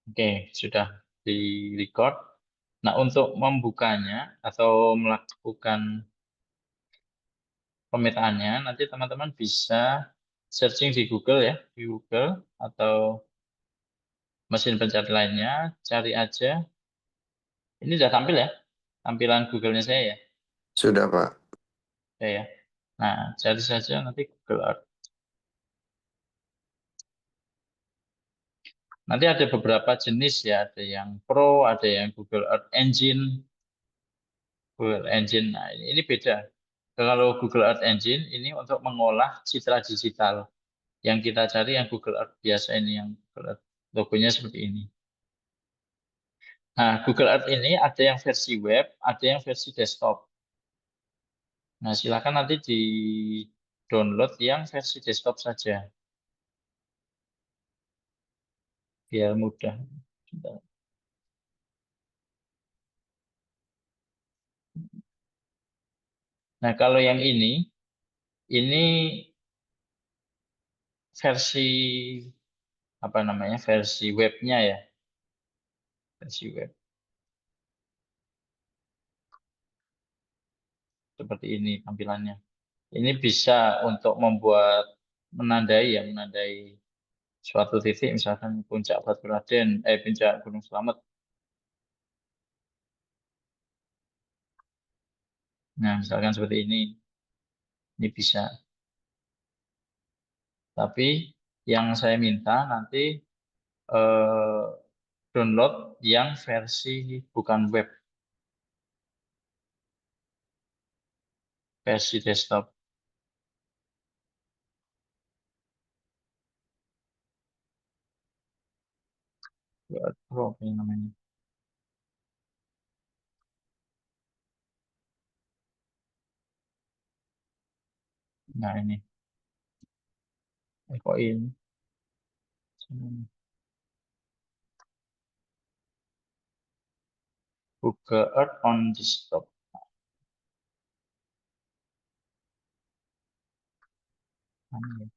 Oke, sudah di record. Nah, untuk membukanya atau melakukan pemetaannya, nanti teman-teman bisa searching di Google ya, di Google atau mesin pencari lainnya, cari aja. Ini sudah tampil ya, tampilan Google-nya saya ya. Sudah, Pak. Ya. Nah, cari saja nanti Google Earth. Nanti ada beberapa jenis ya, ada yang Pro, ada yang Google Earth Engine, Google Engine. Nah, ini beda. Kalau Google Earth Engine ini untuk mengolah citra digital. Yang kita cari yang Google Earth biasa ini, yang Google Earth logonya seperti ini. Nah, Google Earth ini ada yang versi web, ada yang versi desktop. Nah, silakan nanti di download yang versi desktop saja, biar mudah. Nah, kalau yang ini versi apa namanya? Versi webnya ya, versi web seperti ini tampilannya. Ini bisa untuk membuat menandai ya, menandai suatu titik, misalkan puncak Baturaden, puncak Gunung Slamet. Nah, misalkan seperti ini bisa. Tapi yang saya minta nanti eh, download yang versi bukan web, versi desktop. Pro apa yang namanya? Nah ini, kok ini? Google Earth on desktop. Nah, ini.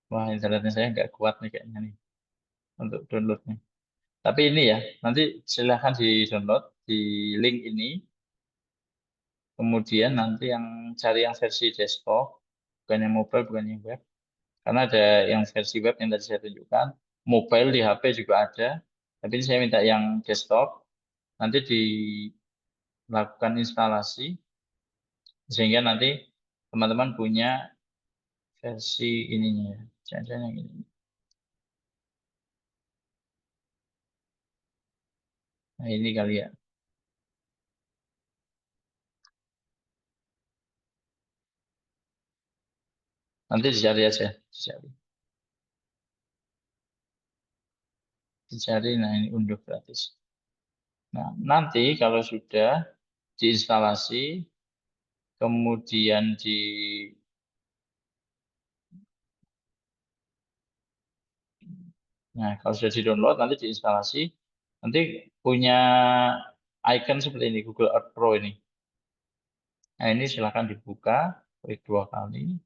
Wah, internetnya saya nggak kuat nih kayaknya nih untuk downloadnya. Tapi ini ya, nanti silahkan di-download di link ini. Kemudian nanti yang cari yang versi desktop, bukan yang mobile, bukan yang web. Karena ada yang versi web yang tadi saya tunjukkan, mobile di HP juga ada. Tapi ini saya minta yang desktop, nanti dilakukan instalasi, sehingga nanti teman-teman punya versi ininya ya. Jangan-jangan yang ini. Nah ini kali ya. Nanti dicari aja, dicari. Dicari, nah ini unduh gratis. Nah, nanti kalau sudah diinstalasi, kemudian nah kalau sudah di-download, nanti diinstalasi, nanti punya icon seperti ini, Google Earth Pro ini. Nah, ini silakan dibuka, klik 2 kali.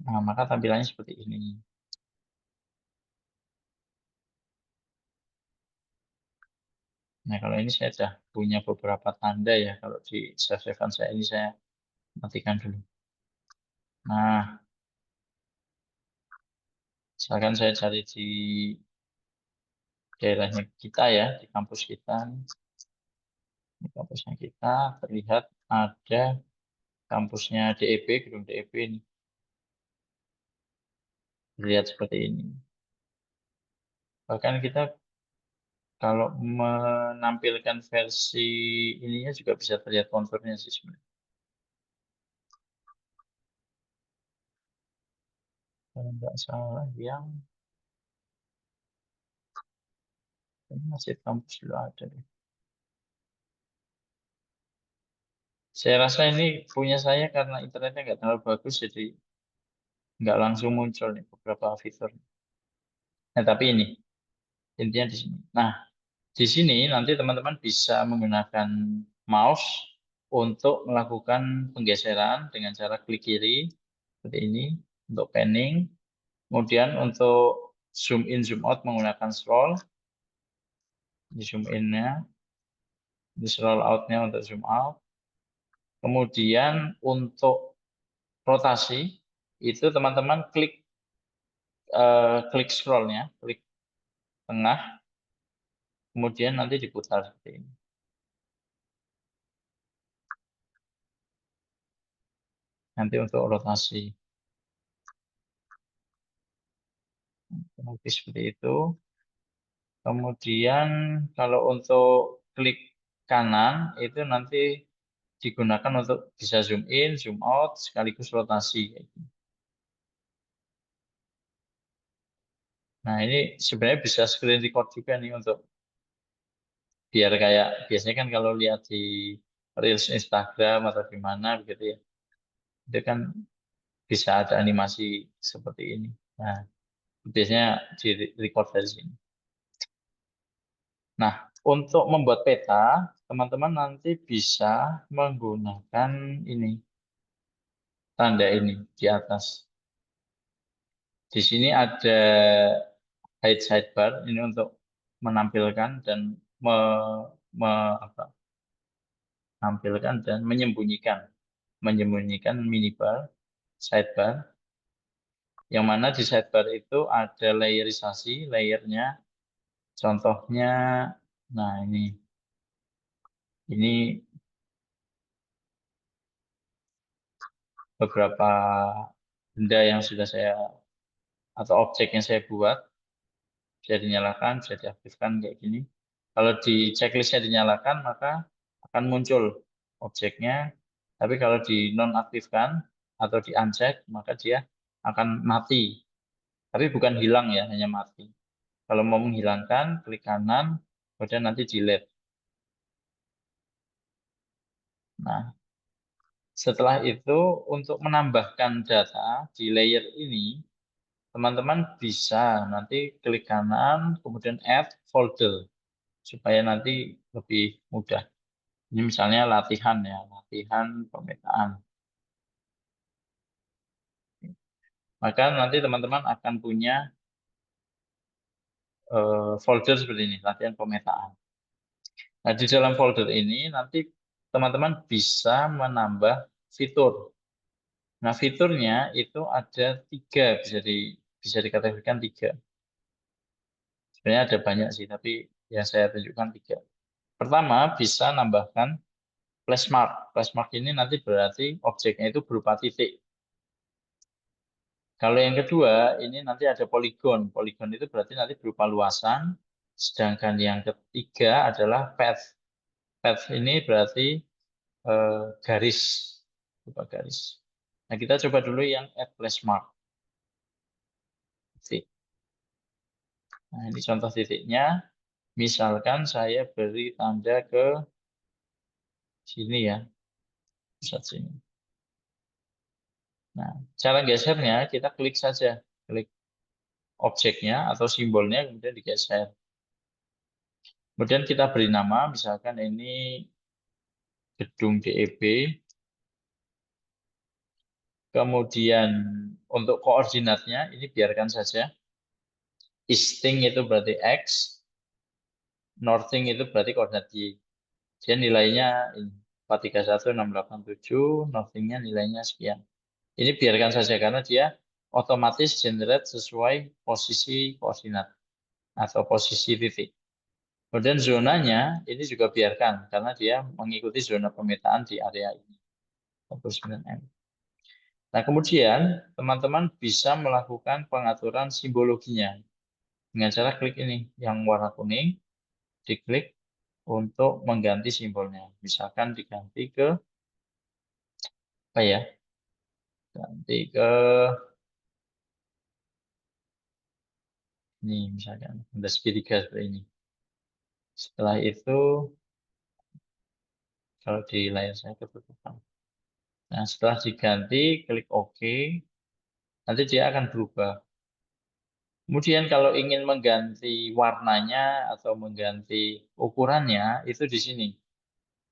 Nah, maka tampilannya seperti ini. Nah, kalau ini saya sudah punya beberapa tanda ya, kalau di save-an saya ini saya matikan dulu. Nah, misalkan saya cari di daerahnya kita ya, di kampus kita. Di kampusnya kita terlihat ada kampusnya DEP, gedung DEP ini. Terlihat seperti ini. Bahkan kita kalau menampilkan versi ininya juga bisa terlihat konturnya sih sebenarnya. Kalau nggak salah yang ini masih kampus dulu ada deh. Saya rasa ini punya saya karena internetnya nggak terlalu bagus, jadi nggak langsung muncul nih beberapa fitur. Nah, tapi ini intinya di sini. Nah, di sini nanti teman-teman bisa menggunakan mouse untuk melakukan penggeseran dengan cara klik kiri seperti ini untuk panning. Kemudian untuk zoom in zoom out menggunakan scroll, di zoom in-nya, di scroll out-nya untuk zoom out. Kemudian untuk rotasi itu teman-teman klik scroll-nya, klik tengah, kemudian nanti diputar seperti ini. Nanti untuk rotasi. Nanti seperti itu. Kemudian kalau untuk klik kanan itu nanti digunakan untuk bisa zoom in, zoom out, sekaligus rotasi. Nah ini sebenarnya bisa screen record juga nih untuk biar kayak biasanya kan kalau lihat di Reels Instagram atau di mana begitu ya, itu kan bisa ada animasi seperti ini. Nah, biasanya di record dari sini. Nah, untuk membuat peta, teman-teman nanti bisa menggunakan ini, tanda ini di atas. Di sini ada hide sidebar, ini untuk menampilkan dan apa, menampilkan dan menyembunyikan minibar, sidebar. Yang mana di sidebar itu ada layerisasi, layernya. Contohnya, nah ini beberapa benda yang sudah saya atau objek yang saya buat bisa dinyalakan, bisa diaktifkan kayak gini. Kalau di checklistnya dinyalakan maka akan muncul objeknya. Tapi kalau di nonaktifkan atau di uncheck maka dia akan mati. Tapi bukan hilang ya, hanya mati. Kalau mau menghilangkan, klik kanan, kemudian nanti delete. Nah, setelah itu untuk menambahkan data di layer ini, teman-teman bisa nanti klik kanan, kemudian add folder, supaya nanti lebih mudah. Ini misalnya latihan ya, latihan pemetaan. Maka nanti teman-teman akan punya folder seperti ini, latihan pemetaan. Nah, di dalam folder ini nanti teman-teman bisa menambah fitur. Nah, fiturnya itu ada tiga, bisa dikategorikan tiga. Sebenarnya ada banyak sih, tapi yang saya tunjukkan tiga. Pertama, bisa nambahkan flashmark. Flashmark ini nanti berarti objeknya itu berupa titik. Kalau yang kedua, ini nanti ada poligon. Poligon itu berarti nanti berupa luasan. Sedangkan yang ketiga adalah path. Path ini berarti eh, garis, berupa garis. Nah, kita coba dulu yang add flashmark. Titik. Nah, ini contoh titiknya. Misalkan saya beri tanda ke sini ya, pusat sini. Nah, cara gesernya kita klik saja, klik objeknya atau simbolnya kemudian digeser. Kemudian kita beri nama, misalkan ini gedung DEB. Kemudian untuk koordinatnya ini biarkan saja. Easting itu berarti X, Northing itu berarti koordinat Y. Jadi nilainya ini 431,687, Northingnya nilainya sekian. Ini biarkan saja karena dia otomatis generate sesuai posisi koordinat atau posisi titik. Kemudian zonanya ini juga biarkan karena dia mengikuti zona pemetaan di area ini. 49M. Nah, kemudian teman-teman bisa melakukan pengaturan simbologinya dengan cara klik ini yang warna kuning, diklik untuk mengganti simbolnya. Misalkan diganti ke apa ya? Ganti ke ini misalkan ada segitiga seperti ini. Setelah itu kalau di layar saya ketutupan. Nah, setelah diganti, klik OK, nanti dia akan berubah. Kemudian kalau ingin mengganti warnanya atau mengganti ukurannya, itu di sini.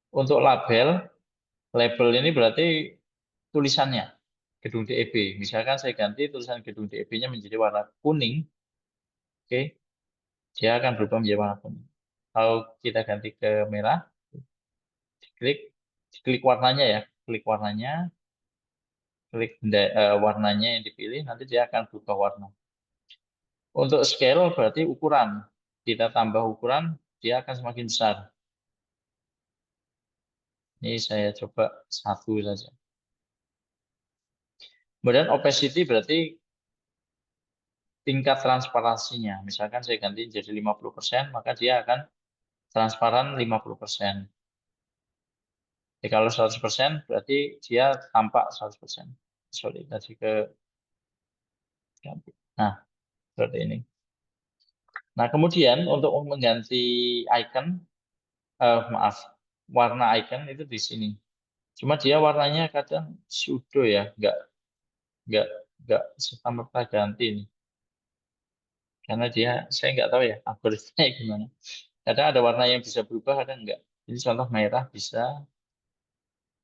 Untuk label, Label ini berarti tulisannya, gedung DEB. Misalkan saya ganti tulisan gedung DEB-nya menjadi warna kuning, oke, dia akan berubah menjadi warna kuning. Kalau kita ganti ke merah, klik warnanya ya, klik warnanya, klik warnanya yang dipilih, nanti dia akan berubah warna. Untuk scale berarti ukuran. Kita tambah ukuran, dia akan semakin besar. Ini saya coba 1 saja. Kemudian opacity berarti tingkat transparansinya. Misalkan saya ganti jadi 50%, maka dia akan transparan 50%. Jadi kalau 100% berarti dia tampak 100%. Sorry, tadi ke ganti. Nah, seperti ini. Nah, kemudian untuk mengganti icon, maaf, warna icon itu di sini. Cuma dia warnanya kadang pseudo ya, nggak nggak serta-merta ganti nih. Karena dia, saya nggak tahu ya algoritmanya gimana. Kadang ada warna yang bisa berubah, kadang nggak. Ini contoh merah bisa,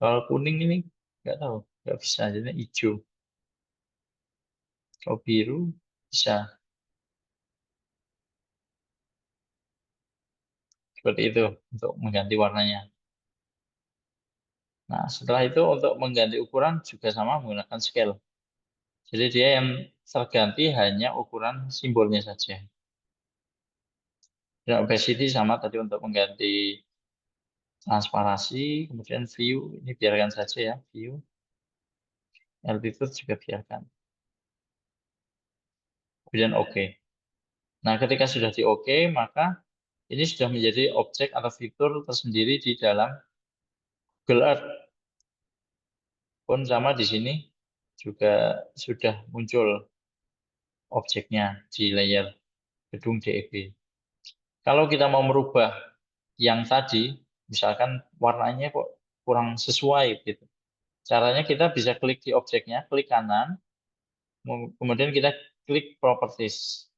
kalau kuning ini nggak tahu, nggak bisa. Jadi hijau. Kalau biru bisa. Seperti itu untuk mengganti warnanya. Nah, setelah itu untuk mengganti ukuran juga sama menggunakan scale. Jadi dia yang terganti hanya ukuran simbolnya saja. Dan opacity sama tadi untuk mengganti transparansi, kemudian view, ini biarkan saja ya, view. Altitude juga biarkan. Kemudian OK. Nah, ketika sudah di OK, maka ini sudah menjadi objek atau fitur tersendiri di dalam Google Earth. Pun sama di sini juga sudah muncul objeknya di layer gedung DEB. Kalau kita mau merubah yang tadi, misalkan warnanya kok kurang sesuai gitu. Caranya kita bisa klik di objeknya, klik kanan, kemudian kita klik properties.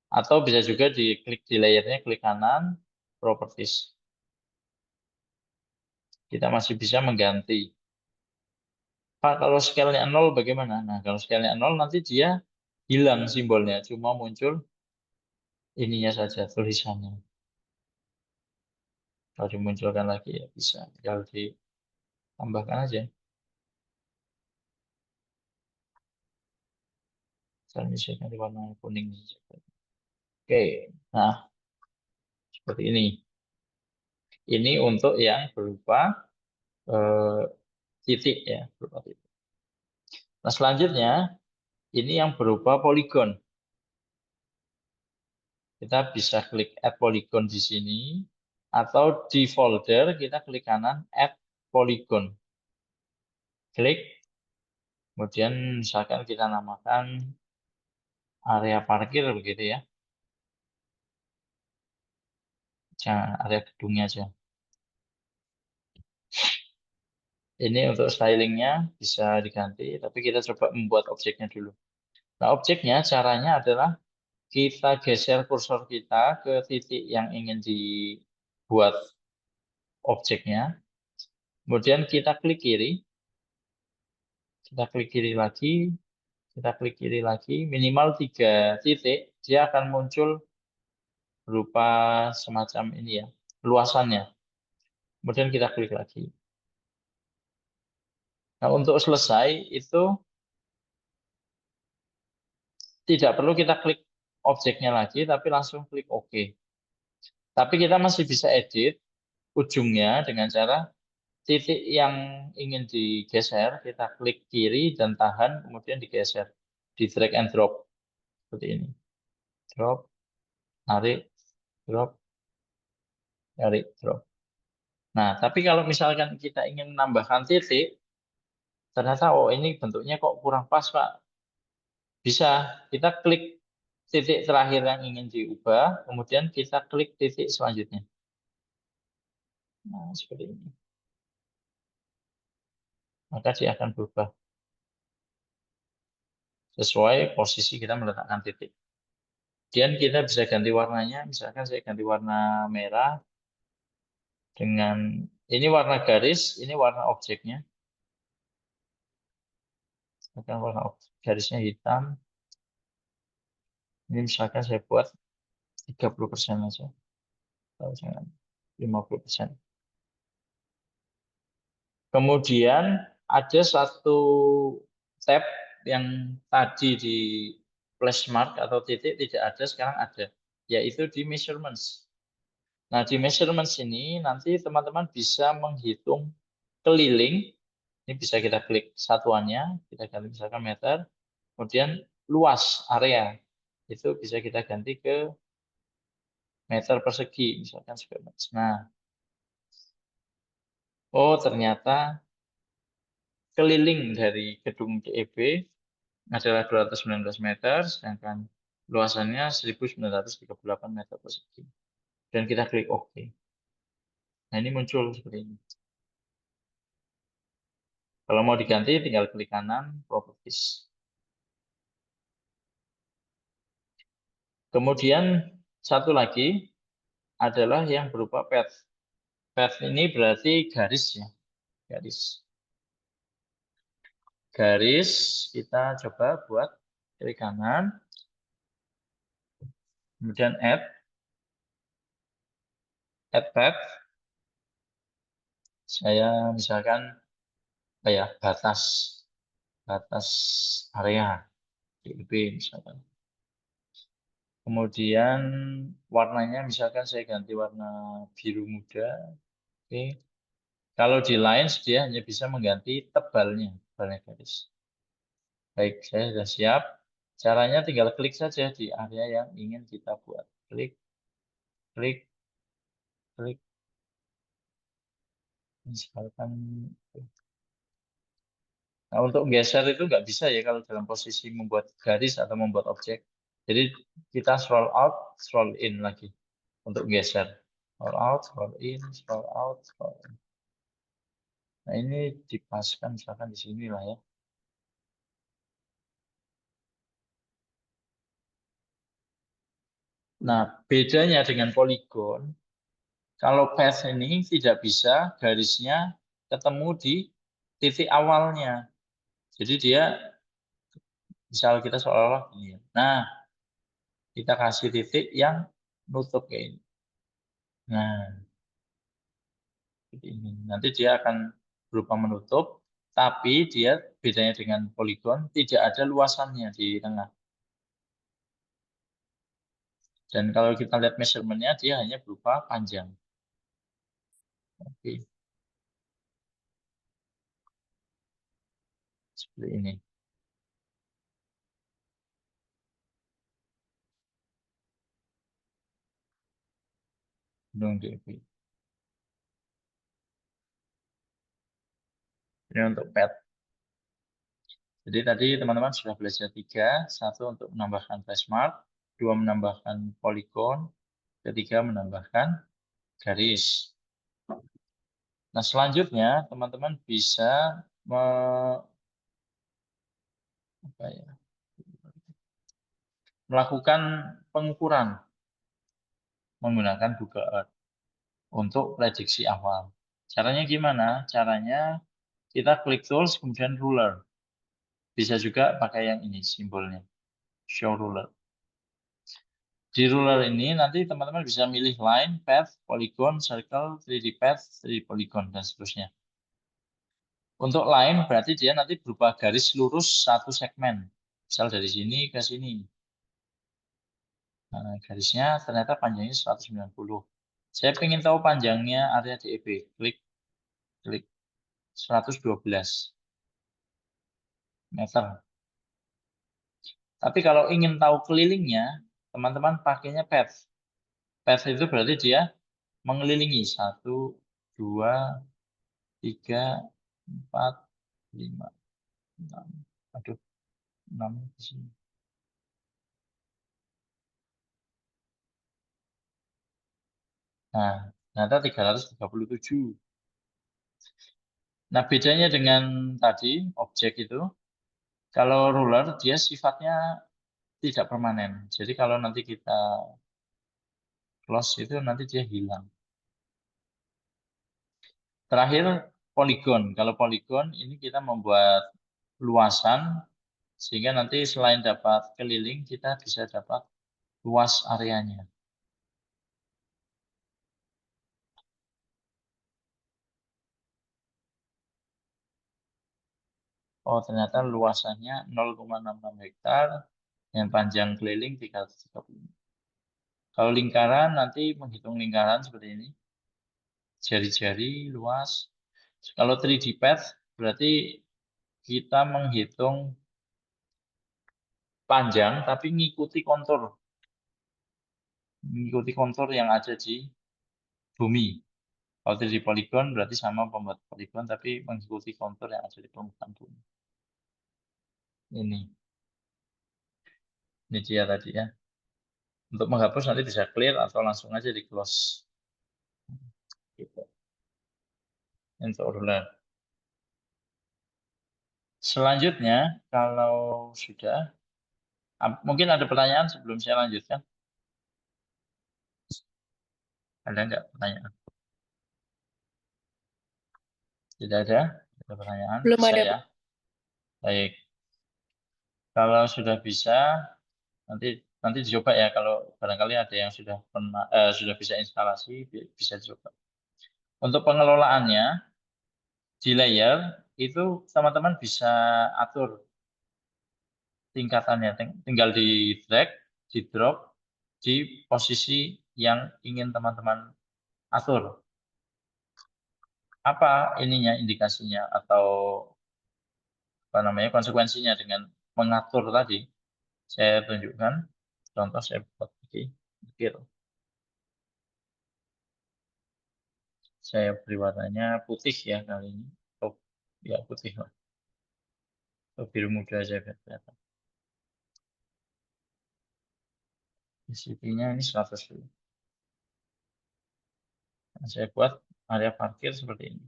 Atau bisa juga diklik di layernya, klik kanan, properties. Kita masih bisa mengganti. Pak, kalau scale-nya 0 bagaimana? Nah, kalau scale-nya 0 nanti dia hilang simbolnya, cuma muncul ininya saja, tulisannya. Kalau dimunculkan lagi ya bisa, tinggal ditambahkan aja. Saya misalkan di warna kuning. Oke, nah seperti ini. Ini untuk yang berupa eh, titik ya, berupa titik. Nah selanjutnya ini yang berupa poligon. Kita bisa klik add polygon di sini atau di folder kita klik kanan add polygon. Klik, kemudian misalkan kita namakan area parkir begitu ya. Jangan area gedungnya aja. Ini untuk stylingnya bisa diganti, tapi kita coba membuat objeknya dulu. Nah, objeknya caranya adalah kita geser kursor kita ke titik yang ingin dibuat objeknya. Kemudian kita klik kiri, kita klik kiri lagi, kita klik kiri lagi, minimal 3 titik, dia akan muncul berupa semacam ini ya, luasannya. Kemudian kita klik lagi. Nah, untuk selesai itu tidak perlu kita klik objeknya lagi, tapi langsung klik OK. Tapi kita masih bisa edit ujungnya dengan cara titik yang ingin digeser, kita klik kiri dan tahan, kemudian digeser. Di drag and drop. Seperti ini. Drop, tarik, drop, tarik, drop. Nah, tapi kalau misalkan kita ingin menambahkan titik, ternyata oh ini bentuknya kok kurang pas, Pak. Bisa, kita klik titik terakhir yang ingin diubah, kemudian kita klik titik selanjutnya. Nah, seperti ini. Maka dia akan berubah sesuai posisi kita meletakkan titik. Kemudian kita bisa ganti warnanya, misalkan saya ganti warna merah dengan Ini warna garis, ini warna objeknya. Misalkan warna garisnya hitam. Ini misalkan saya buat 30% aja. Atau jangan 50%. Kemudian ada satu tab yang tadi di flashmark atau titik tidak ada, sekarang ada, yaitu di measurements. Nah, di measurements ini nanti teman-teman bisa menghitung keliling. Ini bisa kita klik satuannya, kita ganti misalkan meter. Kemudian luas area, itu bisa kita ganti ke meter persegi, misalkan square meter. Nah, oh ternyata keliling dari gedung DEB adalah 219 meter, sedangkan luasannya 1938 meter persegi. Dan kita klik OK. Nah, ini muncul seperti ini. Kalau mau diganti, tinggal klik kanan, Properties. Kemudian, satu lagi adalah yang berupa path. Path ini berarti garis ya. Garis. Garis, kita coba buat klik kanan. Kemudian Add Path. Saya misalkan batas area DB misalkan. Kemudian warnanya misalkan saya ganti warna biru muda. Oke. Kalau di lines dia hanya bisa mengganti tebalnya garis. Baik, saya sudah siap. Caranya tinggal klik saja di area yang ingin kita buat. Klik, klik, klik. Misalkan. Nah, untuk geser itu nggak bisa ya kalau dalam posisi membuat garis atau membuat objek. Jadi kita scroll out, scroll in lagi untuk geser. Scroll out, scroll in, scroll out, scroll in. Nah, ini dipaskan misalkan di sini lah ya. Nah, bedanya dengan poligon, kalau path ini tidak bisa garisnya ketemu di titik awalnya. Jadi dia, misal kita seolah-olah gini. Nah, kita kasih titik yang nutup kayak ini. Nah, seperti ini. Nanti dia akan berupa menutup, tapi dia bedanya dengan poligon tidak ada luasannya di tengah. Dan kalau kita lihat measurement-nya, dia hanya berupa panjang. Oke. Seperti ini. Gedung DP. Ini untuk pet. Jadi tadi teman-teman sudah belajar 3. 1 untuk menambahkan flashmark, 2 menambahkan poligon, 3 menambahkan garis. Nah, selanjutnya teman-teman bisa melakukan pengukuran menggunakan Google Earth untuk prediksi awal. Caranya gimana? Caranya kita klik tools kemudian ruler. Bisa juga pakai yang ini simbolnya, show ruler. Di ruler ini nanti teman-teman bisa milih line, path, polygon, circle, 3D path, 3D polygon, dan seterusnya. Untuk line berarti dia nanti berupa garis lurus satu segmen. Misal dari sini ke sini. Nah, garisnya ternyata panjangnya 190. Saya ingin tahu panjangnya area DEB. Klik, klik 112 meter. Tapi kalau ingin tahu kelilingnya, teman-teman pakainya path. Path itu berarti dia mengelilingi 1, 2, 3, 4, 5, 6. Aduh, 6 di sini. Nah, ternyata 337. Nah, bedanya dengan tadi, objek itu, kalau ruler dia sifatnya tidak permanen. Jadi kalau nanti kita close itu nanti dia hilang. Terakhir, poligon. Kalau poligon ini kita membuat luasan sehingga nanti selain dapat keliling kita bisa dapat luas areanya. Oh, ternyata luasannya 0,66 hektar, yang panjang keliling 330. Kalau lingkaran nanti menghitung lingkaran seperti ini, jari-jari luas. Kalau 3D pad berarti kita menghitung panjang tapi mengikuti kontur yang ada di bumi. Kalau 3D polygon berarti sama pembuat poligon tapi mengikuti kontur yang ada di permukaan bumi. Ini dia tadi ya. Untuk menghapus nanti bisa clear atau langsung aja di close. Gitu. Untuk ruler. Selanjutnya, kalau sudah, mungkin ada pertanyaan sebelum saya lanjutkan. Ada nggak pertanyaan? Tidak ada? Ada pertanyaan? Belum Bisa ada, ya? Pak. Baik. Kalau sudah bisa, nanti nanti dicoba ya. Kalau barangkali ada yang sudah pernah sudah bisa instalasi, bisa dicoba. Untuk pengelolaannya di layer itu teman-teman bisa atur tingkatannya, tinggal di drag, di drop di posisi yang ingin teman-teman atur. Apa ininya indikasinya atau apa namanya konsekuensinya dengan mengatur tadi? Saya tunjukkan contoh saya buat di kecil. Saya beri warnanya putih ya kali ini. Oh, ya putih lah. Oh, biru muda aja biar kelihatan. Disiplinya ini 100 dulu. Nah, saya buat area parkir seperti ini.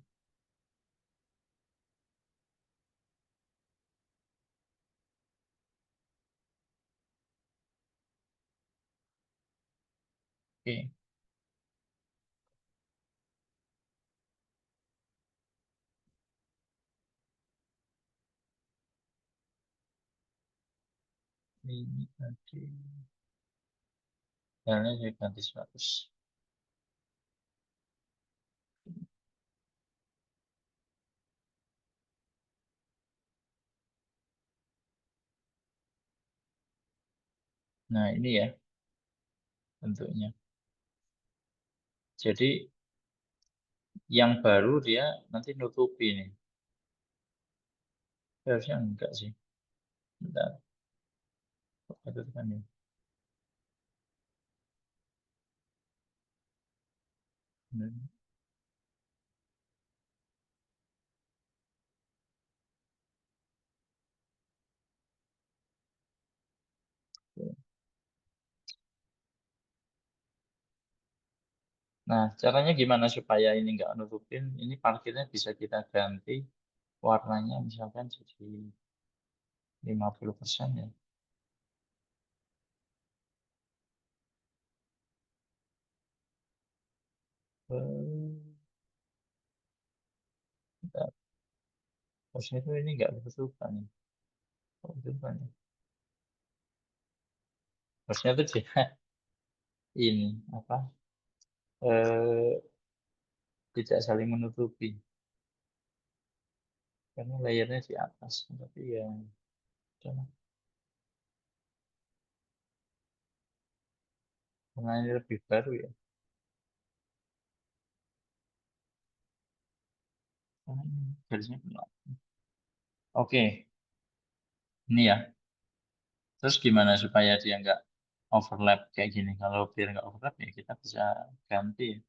Oke. Ini tadi. Jalannya saya ganti 100. Nah ini ya bentuknya. Jadi yang baru dia nanti nutupi nih. Harusnya enggak sih. Bentar. Itu kan ya. Hmm. Nah, caranya gimana supaya ini nggak nutupin? Ini parkirnya bisa kita ganti warnanya misalkan jadi 50% ya. Eh, bentar. Harusnya itu ini nggak ketutupan ya. Kok ketutupan ya? Harusnya itu dia ini apa? Eh, tidak saling menutupi. Karena layarnya di atas. Tapi ya, udah. Karena ini lebih baru ya. Karena ini garisnya benar. Oke, ini ya. Terus gimana supaya dia nggak overlap kayak gini? Kalau biar nggak overlap ya kita bisa ganti.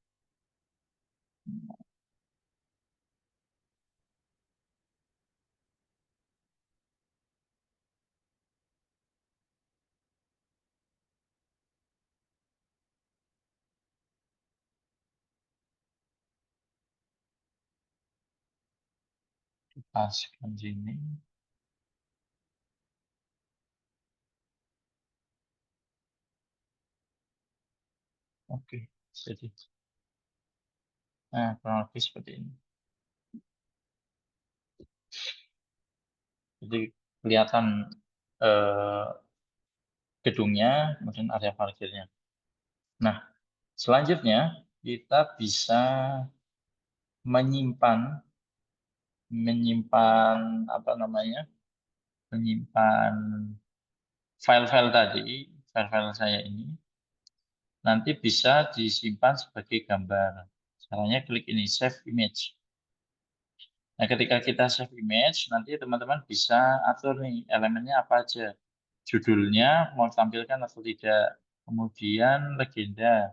Paskan sini. Oke, jadi nah kurang lebih seperti ini. Jadi kelihatan gedungnya, kemudian area parkirnya. Nah, selanjutnya kita bisa menyimpan apa namanya? Menyimpan file-file tadi, file-file saya ini nanti bisa disimpan sebagai gambar. Caranya klik ini save image. Nah, ketika kita save image, nanti teman-teman bisa atur nih elemennya apa aja. Judulnya mau ditampilkan atau tidak. Kemudian legenda,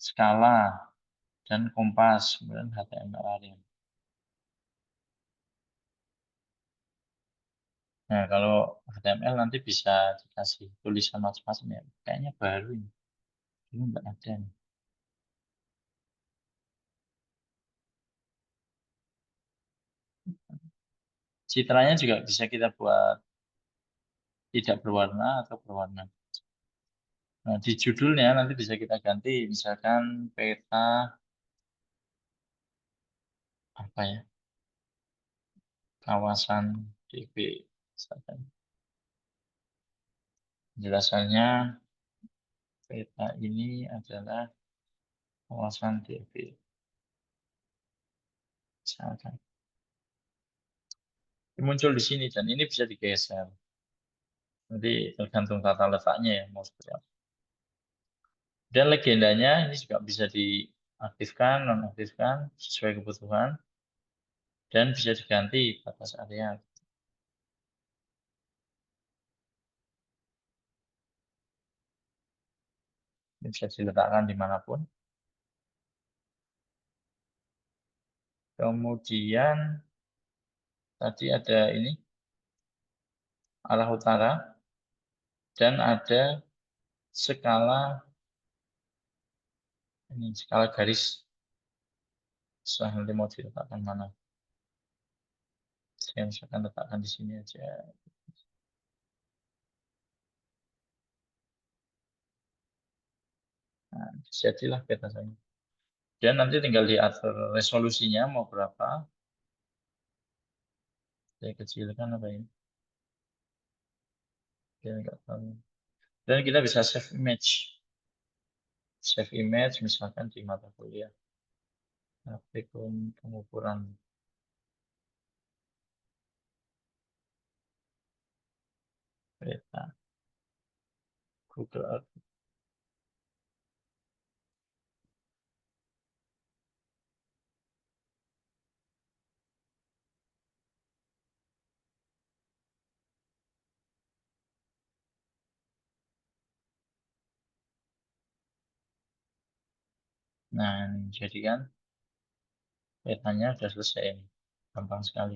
skala, dan kompas, kemudian HTML area. Nah, kalau HTML nanti bisa dikasih tulisan macam-macam ya. Kayaknya baru ini. Dulu nggak ada nih. Citranya juga bisa kita buat tidak berwarna atau berwarna. Nah, di judulnya nanti bisa kita ganti, misalkan peta apa ya, kawasan DB. Misalkan. Penjelasannya peta ini adalah kawasan DB. Misalkan. Ini muncul di sini dan ini bisa digeser. Nanti tergantung tata letaknya ya, mau seperti apa. Dan legendanya ini juga bisa diaktifkan, nonaktifkan sesuai kebutuhan. Dan bisa diganti batas area. Ini bisa diletakkan dimanapun. Kemudian tadi ada ini arah utara dan ada skala ini skala garis. Setelah nanti mau diletakkan mana? Saya misalkan letakkan di sini aja. Nah, jadilah peta saya. Dan nanti tinggal diatur resolusinya mau berapa. Saya kecilkan apa ini? Saya nggak tahu. Dan kita bisa save image. Save image misalkan di mata kuliah. Aplikasi pengukuran peta. Google Earth. Nah, ini jadi kan petanya sudah selesai ini. Gampang sekali.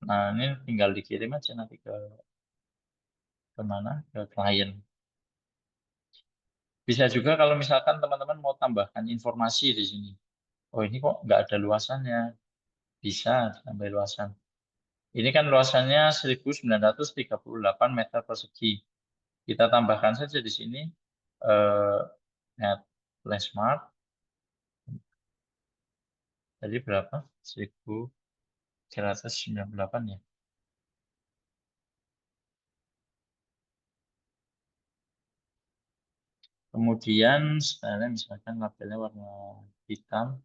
Nah, ini tinggal dikirim aja nanti ke mana? Ke klien. Bisa juga kalau misalkan teman-teman mau tambahkan informasi di sini. Oh, ini kok nggak ada luasannya. Bisa tambah luasan. Ini kan luasannya 1938 meter persegi. Kita tambahkan saja di sini net flashmark. Jadi berapa? 1398 ya. Kemudian stylenya misalkan labelnya warna hitam.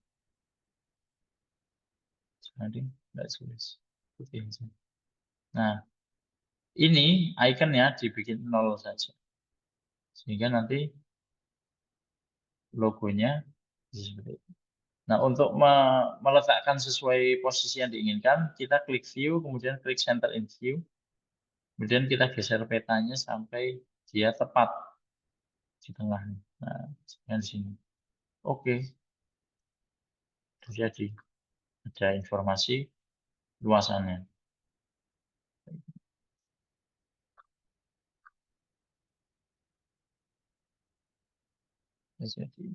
Jadi nggak tulis putih aja. Nah, ini ikonnya dibikin 0 saja. Sehingga nanti logonya bisa seperti itu. Nah, untuk meletakkan sesuai posisi yang diinginkan, kita klik view, kemudian klik center in view. Kemudian kita geser petanya sampai dia tepat di tengah. Nah, di sini. Oke, jadi ada informasi luasannya. Jadi,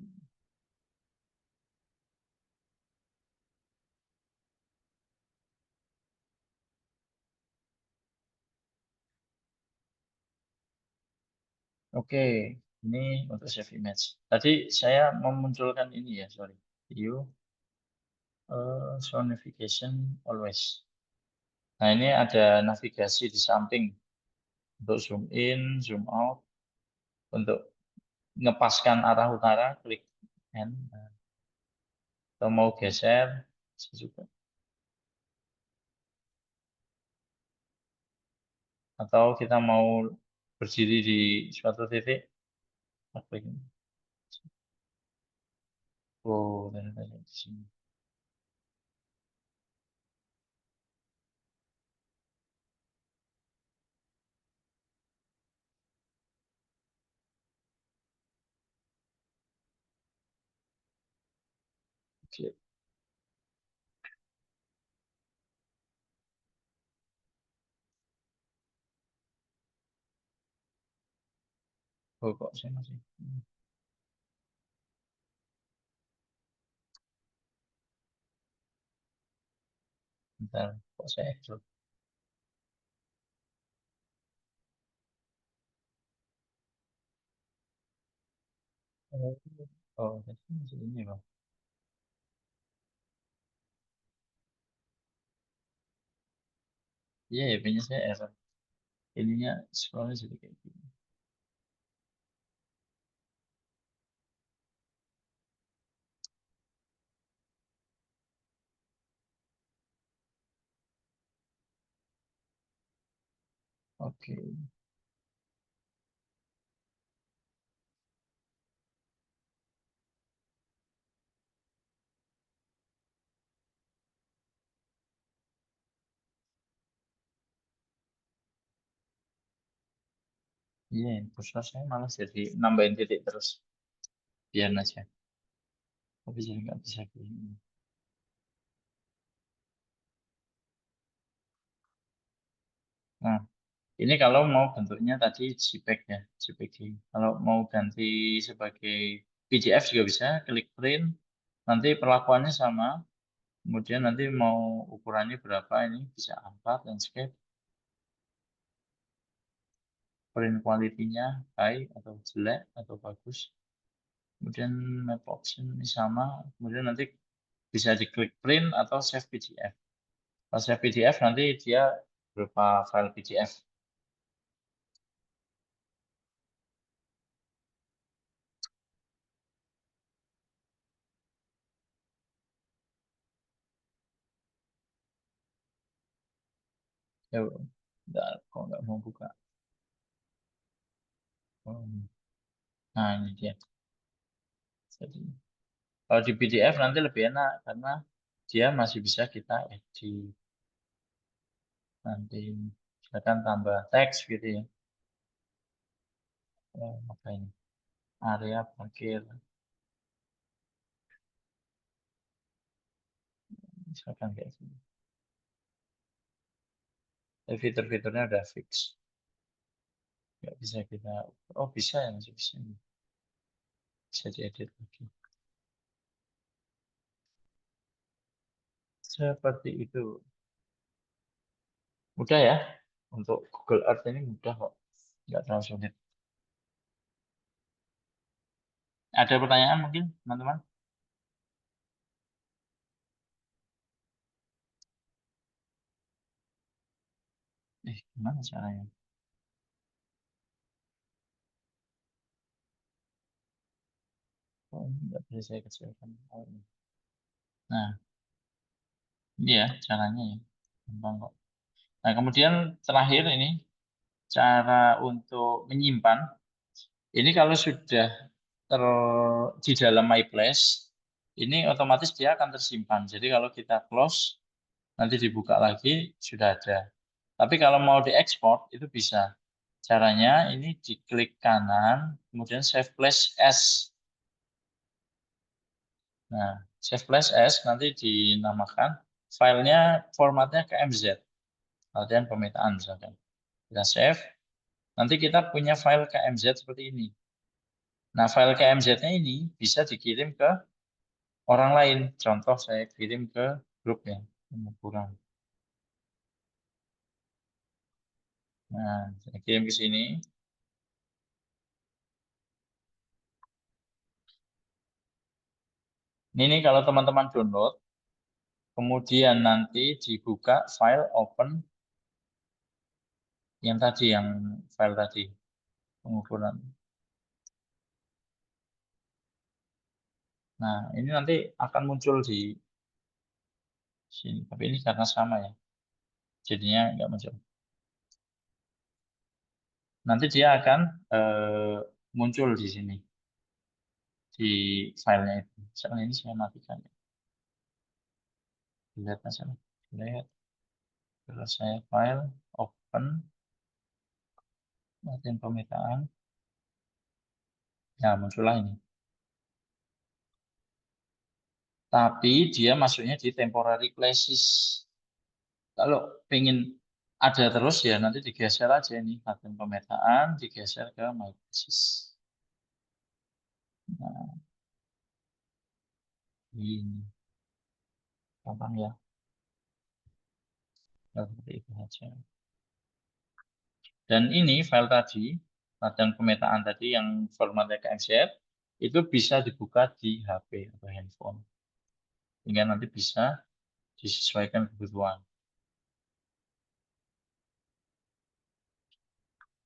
oke, ini untuk save image. Tadi saya memunculkan ini ya, sorry. View, show navigation always. Nah, ini ada navigasi di samping untuk zoom in, zoom out, untuk ngepaskan arah utara, klik N. Nah, atau mau geser, bisa juga. Atau kita mau berdiri di suatu titik, klik ini. Oh, dan di sini. Oke. Oh, kok saya masih. Bentar, kok saya explode? Oh, jadi masih ini loh. Iya, ya, punya saya error. Ininya scrollnya jadi kayak gini. Oke. Iya, pusat saya malah jadi nambahin titik terus. Biar aja. Tapi jadi nggak bisa gini. Nah, ini kalau mau bentuknya tadi JPEG ya, JPG. Kalau mau ganti sebagai PDF juga bisa, klik print. Nanti perlakuannya sama. Kemudian nanti mau ukurannya berapa ini bisa angkat, landscape, print quality-nya high atau jelek atau bagus. Kemudian map option ini sama. Kemudian nanti bisa diklik print atau save PDF. Kalau save PDF nanti dia berupa file PDF. Ya, bentar, kok nggak mau buka. Oh, nah, ini dia. Jadi, kalau di PDF nanti lebih enak karena dia masih bisa kita edit. Nanti misalkan tambah teks gitu ya. Oh, apa ini? Area parkir. Misalkan kayak gini. Tapi fitur-fiturnya udah fix. Nggak bisa kita, oh bisa ya, masih bisa. Bisa diedit lagi. Seperti itu. Mudah ya. Untuk Google Earth ini mudah kok. Nggak terlalu sulit. Ada pertanyaan mungkin, teman-teman? Gimana caranya? Oh, ini nggak bisa saya kecilkan. Oh, ini. Nah, ini ya caranya ya. Gampang kok. Nah, kemudian terakhir ini, cara untuk menyimpan. Ini kalau sudah ter di dalam My Place, ini otomatis dia akan tersimpan. Jadi kalau kita close, nanti dibuka lagi, sudah ada. Tapi kalau mau diekspor, itu bisa. Caranya ini diklik kanan, kemudian Save Place As. Nah, Save Place As nanti dinamakan, filenya formatnya KMZ, latihan pemetaan misalkan. Kita save, nanti kita punya file KMZ seperti ini. Nah, file KMZ-nya ini bisa dikirim ke orang lain. Contoh saya kirim ke grup ya, kurang. Nah, saya kirim ke sini. Ini nih kalau teman-teman download, kemudian nanti dibuka file open Yang tadi, yang file tadi, pengukuran. Nah, ini nanti akan muncul di sini. Tapi ini karena sama ya. Jadinya nggak muncul. Nanti dia akan muncul di sini. Di filenya itu. Misalnya ini saya matikan. Lihat aja. Lihat. Terus saya file, open, latihan pemetaan. Nah, muncullah ini. Tapi dia masuknya di temporary classes. Kalau pengen ada terus ya nanti digeser aja ini latihan pemetaan, digeser ke my classes. Nah, ini gampang ya. Seperti itu saja. Dan ini file tadi, latihan pemetaan tadi yang formatnya KMZ, itu bisa dibuka di HP atau handphone. Sehingga nanti bisa disesuaikan kebutuhan.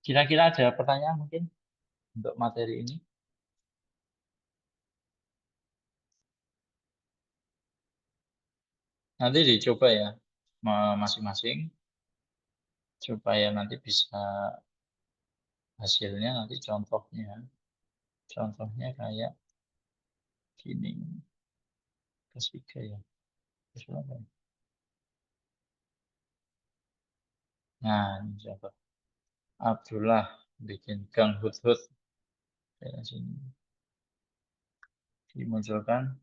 Kira-kira ada pertanyaan mungkin untuk materi ini? Nanti dicoba ya masing-masing supaya nanti bisa hasilnya nanti contohnya kayak gini plus 3 ya. Terus berapa ya? Nah ini contoh Abdullah bikin gang hut-hut kayak sini dimunculkan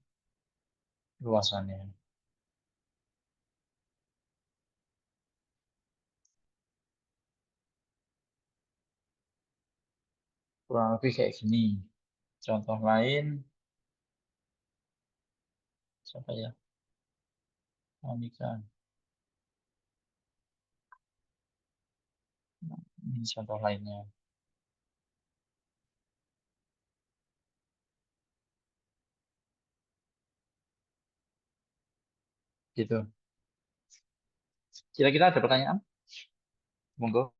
luasannya kurang lebih kayak gini. Contoh lain siapa ya? Monica. Nah, ini contoh lainnya gitu. Kira-kira ada pertanyaan? Monggo.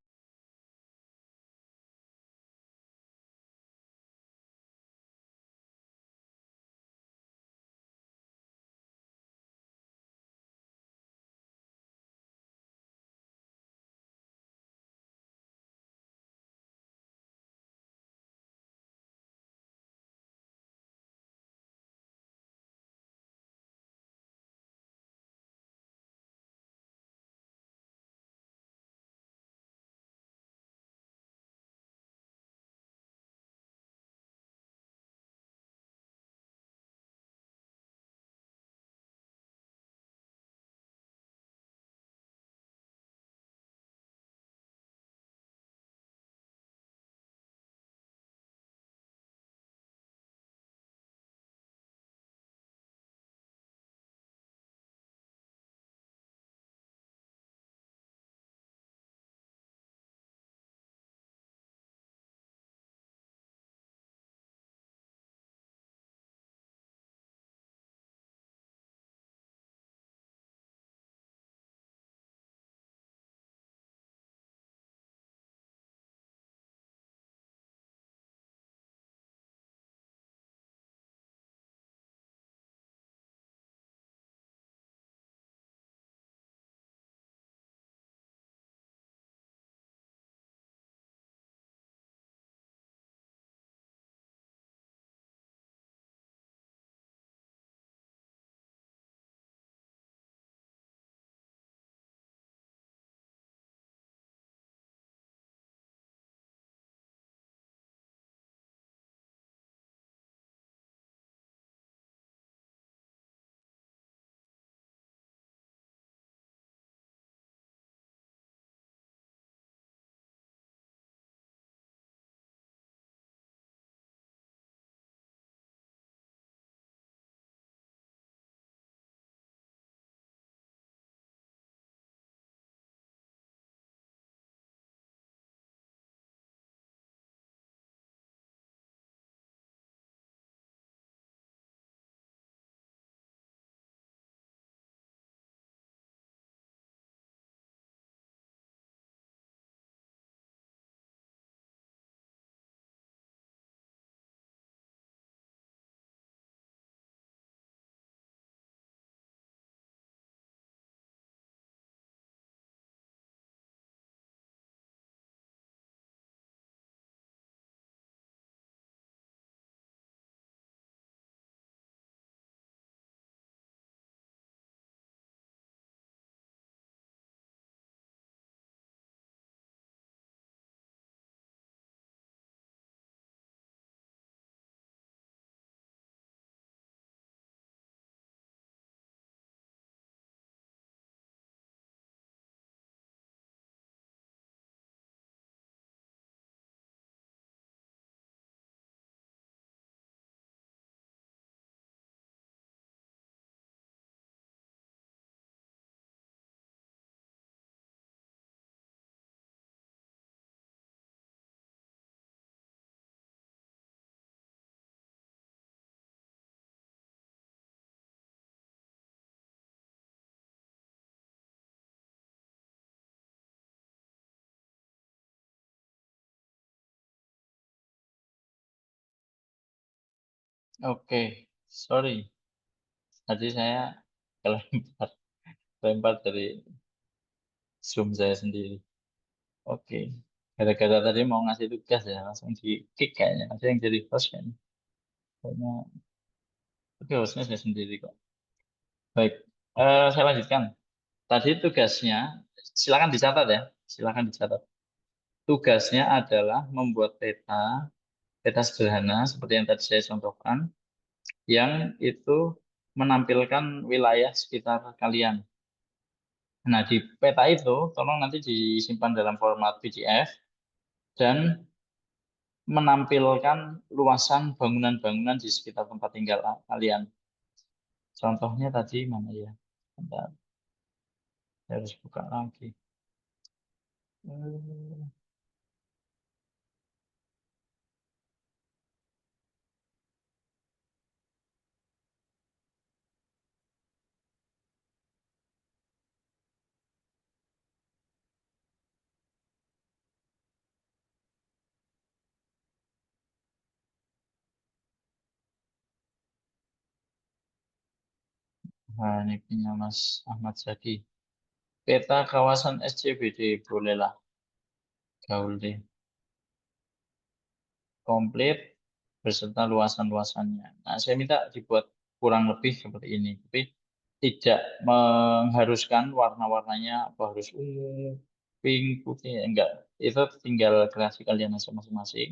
Oke, sorry. Tadi saya kelempar, lempar dari Zoom saya sendiri. Oke. Gara-gara tadi mau ngasih tugas ya, langsung di kick kayaknya. Ada yang jadi host kayaknya. Kayaknya, tapi hostnya saya sendiri kok. Baik, saya lanjutkan. Tadi tugasnya, silakan dicatat ya. Silakan dicatat. Tugasnya adalah membuat peta, peta sederhana seperti yang tadi saya contohkan, yang itu menampilkan wilayah sekitar kalian. Nah, di peta itu tolong nanti disimpan dalam format PDF dan menampilkan luasan bangunan-bangunan di sekitar tempat tinggal kalian. Contohnya tadi mana ya? Bentar, saya harus buka lagi. Hmm, Nah, ini punya Mas Ahmad Zaki. Peta kawasan SCBD, bolehlah gaul deh. Komplit beserta luasan-luasannya. Nah, saya minta dibuat kurang lebih seperti ini. Tapi tidak mengharuskan warna-warnanya apa harus ungu, pink, putih. Enggak. Itu tinggal kreasi kalian masing-masing.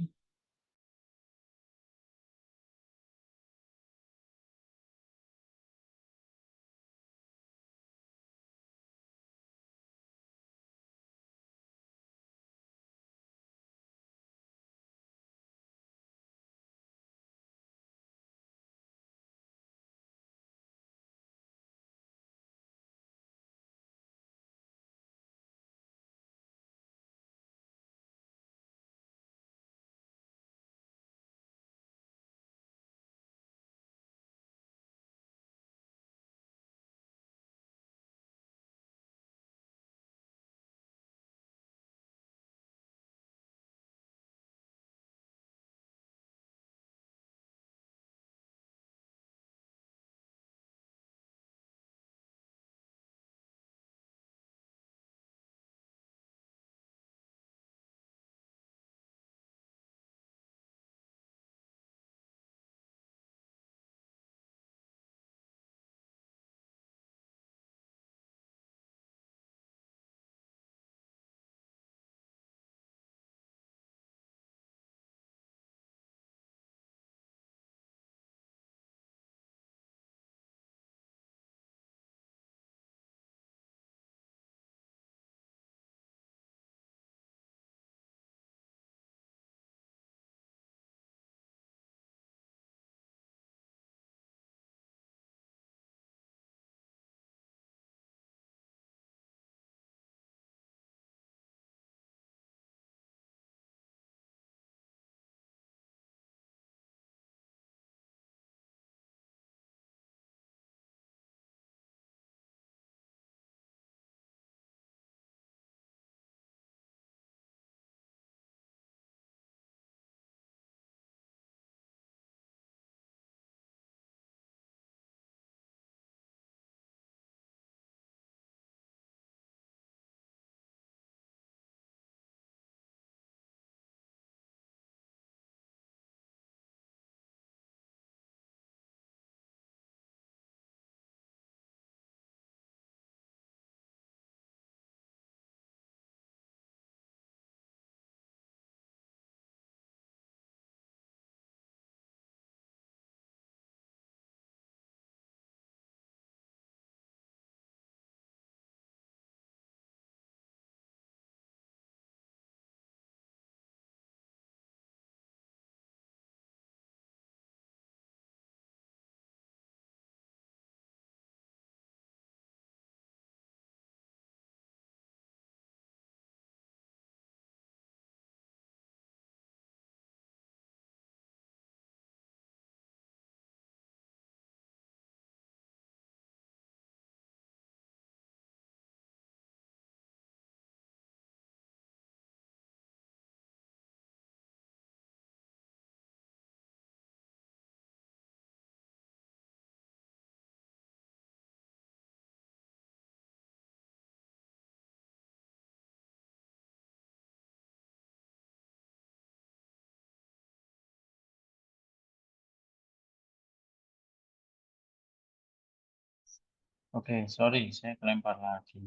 Oke, sorry, saya kelempar lagi.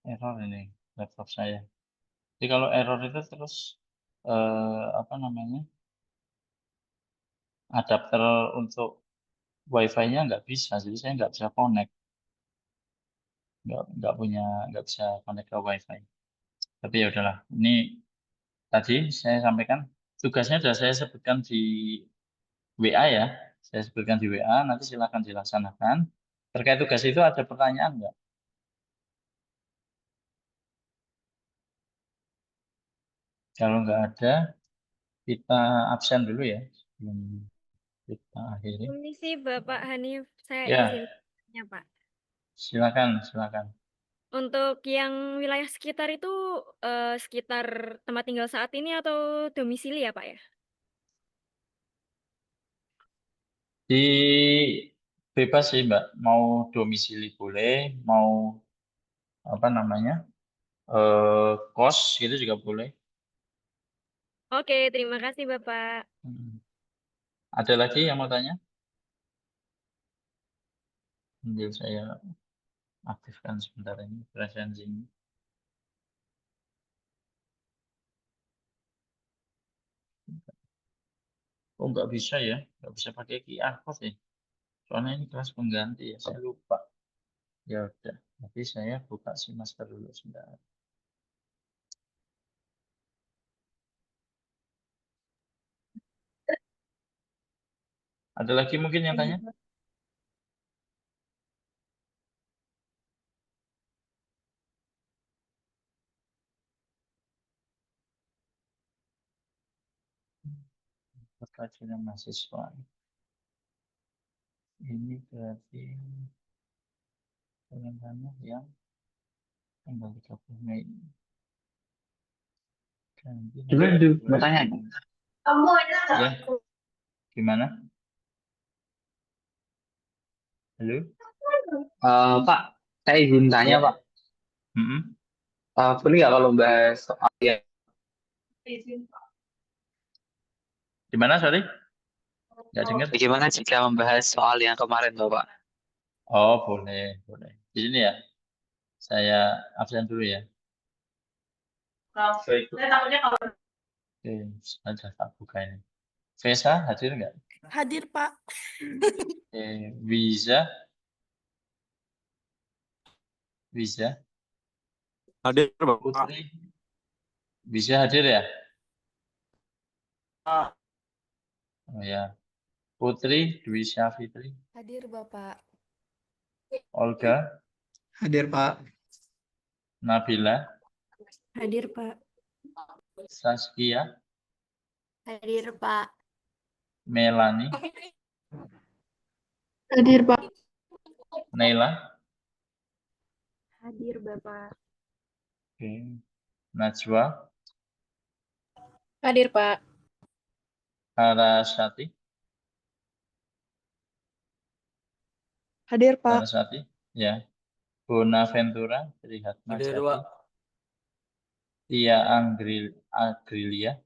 Error ini laptop saya. Jadi kalau error itu terus apa namanya, adapter untuk WiFi-nya nggak bisa, jadi saya nggak bisa connect, nggak bisa connect ke WiFi. Tapi ya udahlah, ini tadi saya sampaikan tugasnya sudah saya sebutkan di WA ya, saya sebutkan di WA, nanti silakan dilaksanakan. Terkait tugas itu ada pertanyaan nggak? Kalau nggak ada, kita absen dulu ya sebelum kita akhiri. Ini sih Bapak Hanif, saya Ya, izin tanya Pak. silakan, silakan. Untuk yang wilayah sekitar itu sekitar tempat tinggal saat ini atau domisili ya Pak ya? Di bebas sih Mbak, mau domisili boleh, mau apa namanya kos gitu juga boleh. Oke, terima kasih Bapak. Hmm. Ada lagi yang mau tanya? Sambil saya aktifkan sebentar ini presensinya. Oh nggak bisa ya, nggak bisa pakai QR code ya. Soalnya ini kelas pengganti ya, saya lupa. Ya udah, tapi saya buka si masker dulu sebentar. Ada lagi mungkin yang tanya? Kajian mahasiswa. Ini berarti teman-teman yang tanggal 30 Mei. Juga mau tanya. Ya, gimana? Halo? Pak, saya izin tanya Ya. Pak. Mm-mm. Boleh nggak kalau bahas soal yang Gimana, sorry? Nggak dengar? bagaimana jika membahas soal yang kemarin Bapak? Oh, boleh, boleh. Di sini ya, saya absen dulu ya. Oke, sudah tak buka ini. Vesa hadir nggak? Hadir, Pak. Wiza, Wiza, Hadir, Bapak. Putri, bisa hadir ya? Oh ya, Putri, Dwi Syafitri, Hadir, Bapak. Olga, Hadir Pak. Nabila, Hadir, Pak. Saskia, Hadir, Pak. Melani, Hadir, Pak. Naila, Hadir, Bapak. oke, Najwa, Hadir, Pak. Harasati, Hadir, Pak. Harasati, ya, Bonaventura, Trihatma Hadir, Jati, Pak. Tia Agrilia,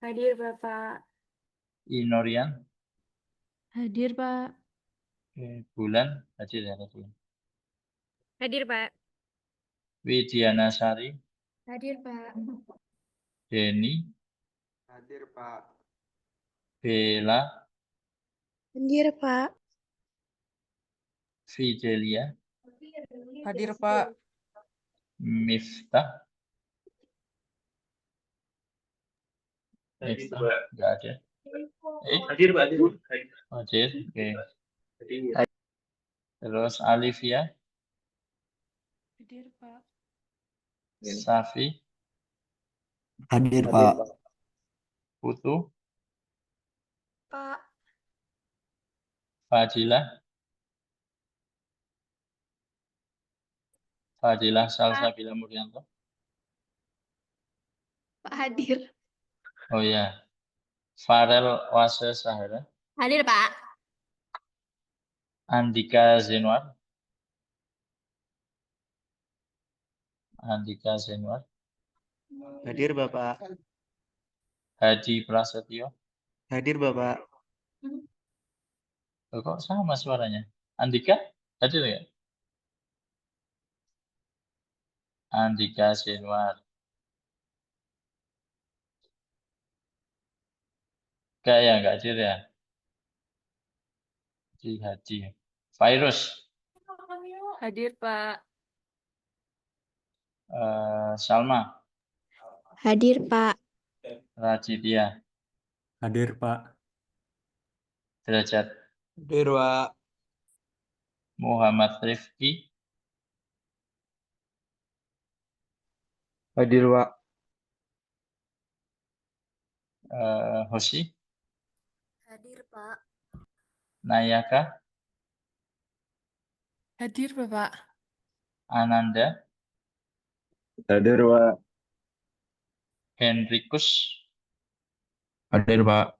Hadir, Bapak. Inorian, Hadir, Pak. oke, Bulan, hadir ya tadi. Hadir Pak. Widiana Sari, Hadir, Pak. Denny, Hadir, Pak. Bella, Hadir, Pak. Fidelia, Hadir, Pak. Miftah, Miftah, nggak ada. Hadir, Pak. Hadir, oke. Terus Alivia, Hadir, Pak. Safi, Hadir Pak. Putu, Pak. Fadilah Salsabila Muryanto. Pak hadir. Oh ya, Farel Wase Sahara, Hadir, Pak. Andika Zenwar, Andika Zenwar, Hadir Bapak. Hadi Prasetyo. Hadir Bapak. Loh, kok sama suaranya? Andika? Hadir ya? Andika Sinwar. Enggak ya, enggak hadir ya? Haji. Virus. Hadir, Pak. Salma. Hadir, Pak. Raditya. Hadir, Pak. Derajat. Hadir, Pak. Muhammad Rifki. Hadir, Pak. Hoshi. Hadir, Pak. Nayaka. Hadir, Bapak. Ananda. Hadir, Pak. Henrikus. Hadir, Pak.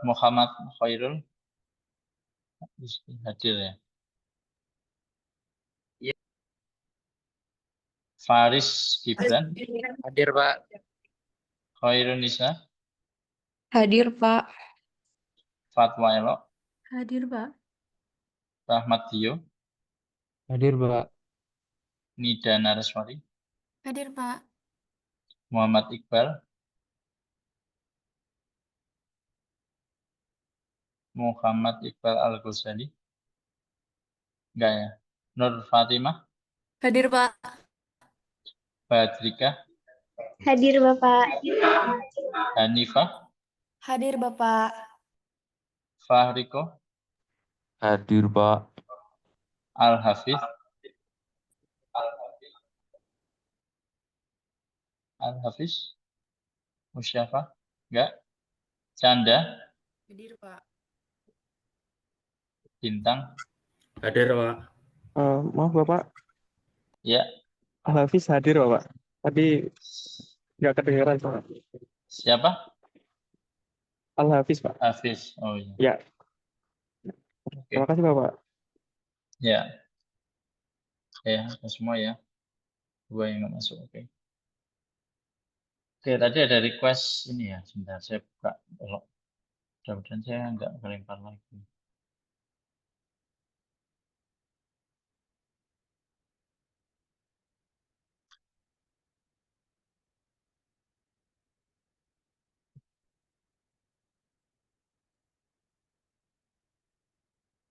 Muhammad Khairul. Hadir ya. Faris Gibran. Hadir, Pak. Khairunisa. Hadir, Pak. Fatwa Elo. Hadir, Pak. Rahmat Dio. Hadir, Pak. Nida Naraswari. Hadir, Pak. Muhammad Iqbal. Muhammad Iqbal Al-Ghazali. Enggak ya. Nur Fatimah. Hadir, Pak. Badrika. Hadir, Bapak. Hanifah. Hadir, Bapak. Fahriko. Hadir, Pak. Al-Hafiz. Al-Hafiz. Musyafa. Enggak. Canda. Hadir, Pak. Bintang. Hadir, Pak. Maaf, Bapak. Ya. Al-Hafiz hadir, Bapak. Tadi nggak kedengeran, Pak. Siapa? Al-Hafiz, Pak. Hafiz. Oh iya. Ya. Oke. Terima kasih, Bapak. Ya. Ya, semua ya. Dua yang nggak masuk. Oke. Oke, tadi ada request ini ya. Sebentar, saya buka. Kalau mudah-mudahan saya nggak kelempar lagi.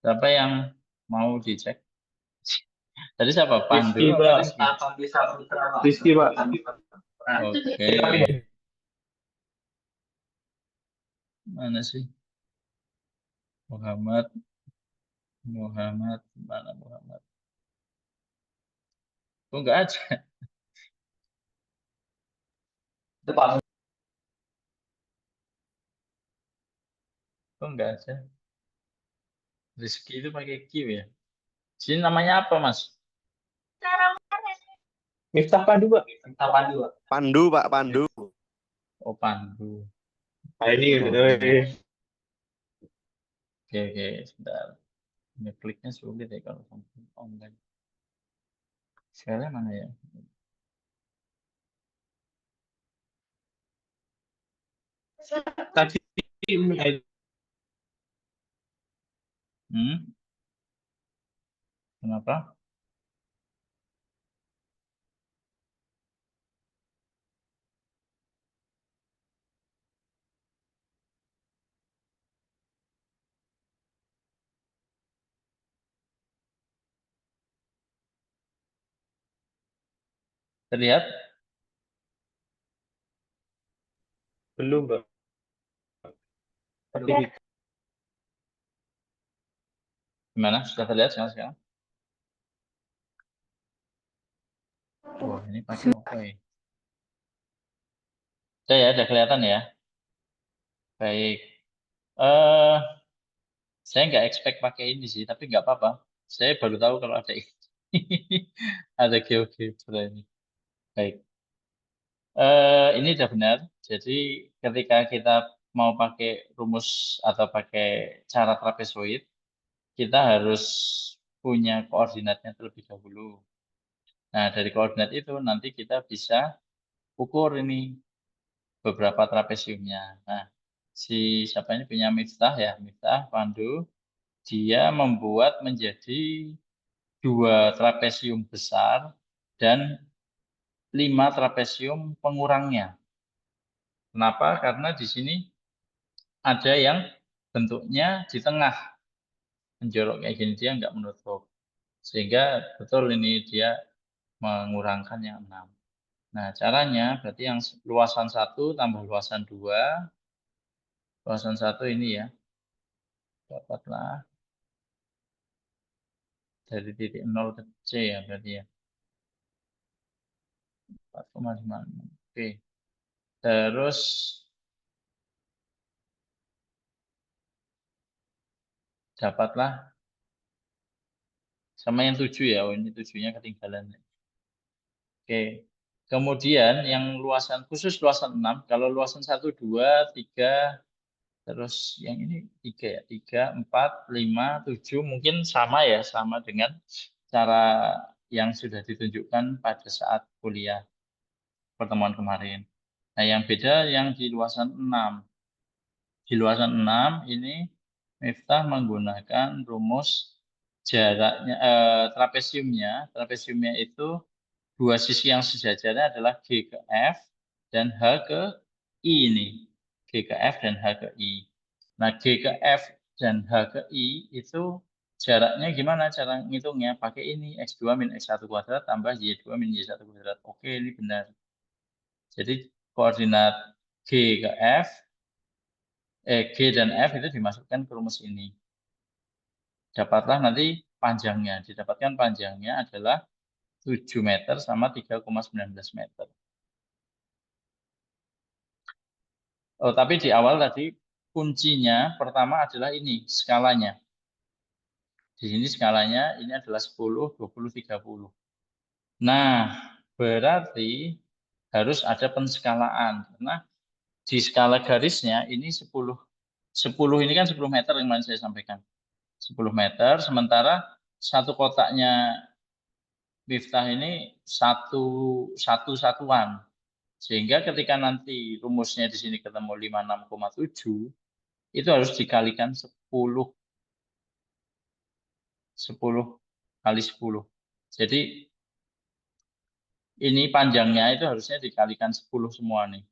Siapa yang mau dicek? Tadi siapa? Pandu apa Rizky? Rizky, Pak. Oke. Mana sih? Muhammad. Mana Muhammad? Kok nggak ada? Kok nggak ada? Rizky itu pakai Q ya? Sini namanya apa, Mas? Miftah Pandu, Pak. Pandu, Pak. Pandu. Oh, Pandu. Nah, ini. Oke, sebentar. Ngekliknya sulit ya kalau sampai online. Sekarang mana ya? Tadi Kenapa? Terlihat? belum, Pak. Gimana? Sudah terlihat sekarang? Wah, ini pakai apa ya? Udah kelihatan ya? Baik. Saya nggak expect pakai ini sih, tapi nggak apa-apa. Saya baru tahu kalau ada ini. Ada GeoGebra ini. Baik. Ini sudah benar. Jadi ketika kita mau pakai rumus atau pakai cara trapezoid, kita harus punya koordinatnya terlebih dahulu. Nah, dari koordinat itu nanti kita bisa ukur ini beberapa trapesiumnya. Nah, siapa ini punya Miftah ya, Miftah, Pandu, dia membuat menjadi 2 trapesium besar dan 5 trapesium pengurangnya. Kenapa? Karena di sini ada yang bentuknya di tengah, menjorok kayak gini, dia nggak menutup. Sehingga betul ini dia mengurangkan yang 6. Nah, caranya berarti yang luasan 1 tambah luasan 2. Luasan 1 ini ya. Dapatlah dari titik 0 ke C ya berarti ya. 4,56. Oke. Terus dapatlah sama yang 7 ya. Oh, ini 7-nya ketinggalan. Oke. Kemudian yang luasan khusus luasan 6, kalau luasan 1, 2, 3, terus yang ini 3 ya. 3, 4, 5, 7 mungkin sama ya, sama dengan cara yang sudah ditunjukkan pada saat kuliah pertemuan kemarin. Nah, yang beda yang di luasan 6. Di luasan 6 ini Miftah menggunakan rumus jaraknya trapesiumnya itu 2 sisi yang sejajarnya adalah G ke F dan H ke I ini. G ke F dan H ke I. Nah, G ke F dan H ke I itu jaraknya gimana cara ngitungnya? Pakai ini, X2 min X1 kuadrat tambah Y2 min Y1 kuadrat. Oke, ini benar. Jadi koordinat G ke F, G dan F itu dimasukkan ke rumus ini. Dapatlah nanti panjangnya. Didapatkan panjangnya adalah 7 meter sama 3,19 meter. Oh, tapi di awal tadi kuncinya pertama adalah ini, skalanya. Di sini skalanya ini adalah 10, 20, 30. Nah, berarti harus ada penskalaan. Karena di skala garisnya ini 10. 10 ini kan 10 meter yang saya sampaikan. 10 meter, sementara satu kotaknya Miftah ini satu satuan. Sehingga ketika nanti rumusnya di sini ketemu 56,7, itu harus dikalikan 10 kali 10. Jadi ini panjangnya itu harusnya dikalikan 10 semua nih.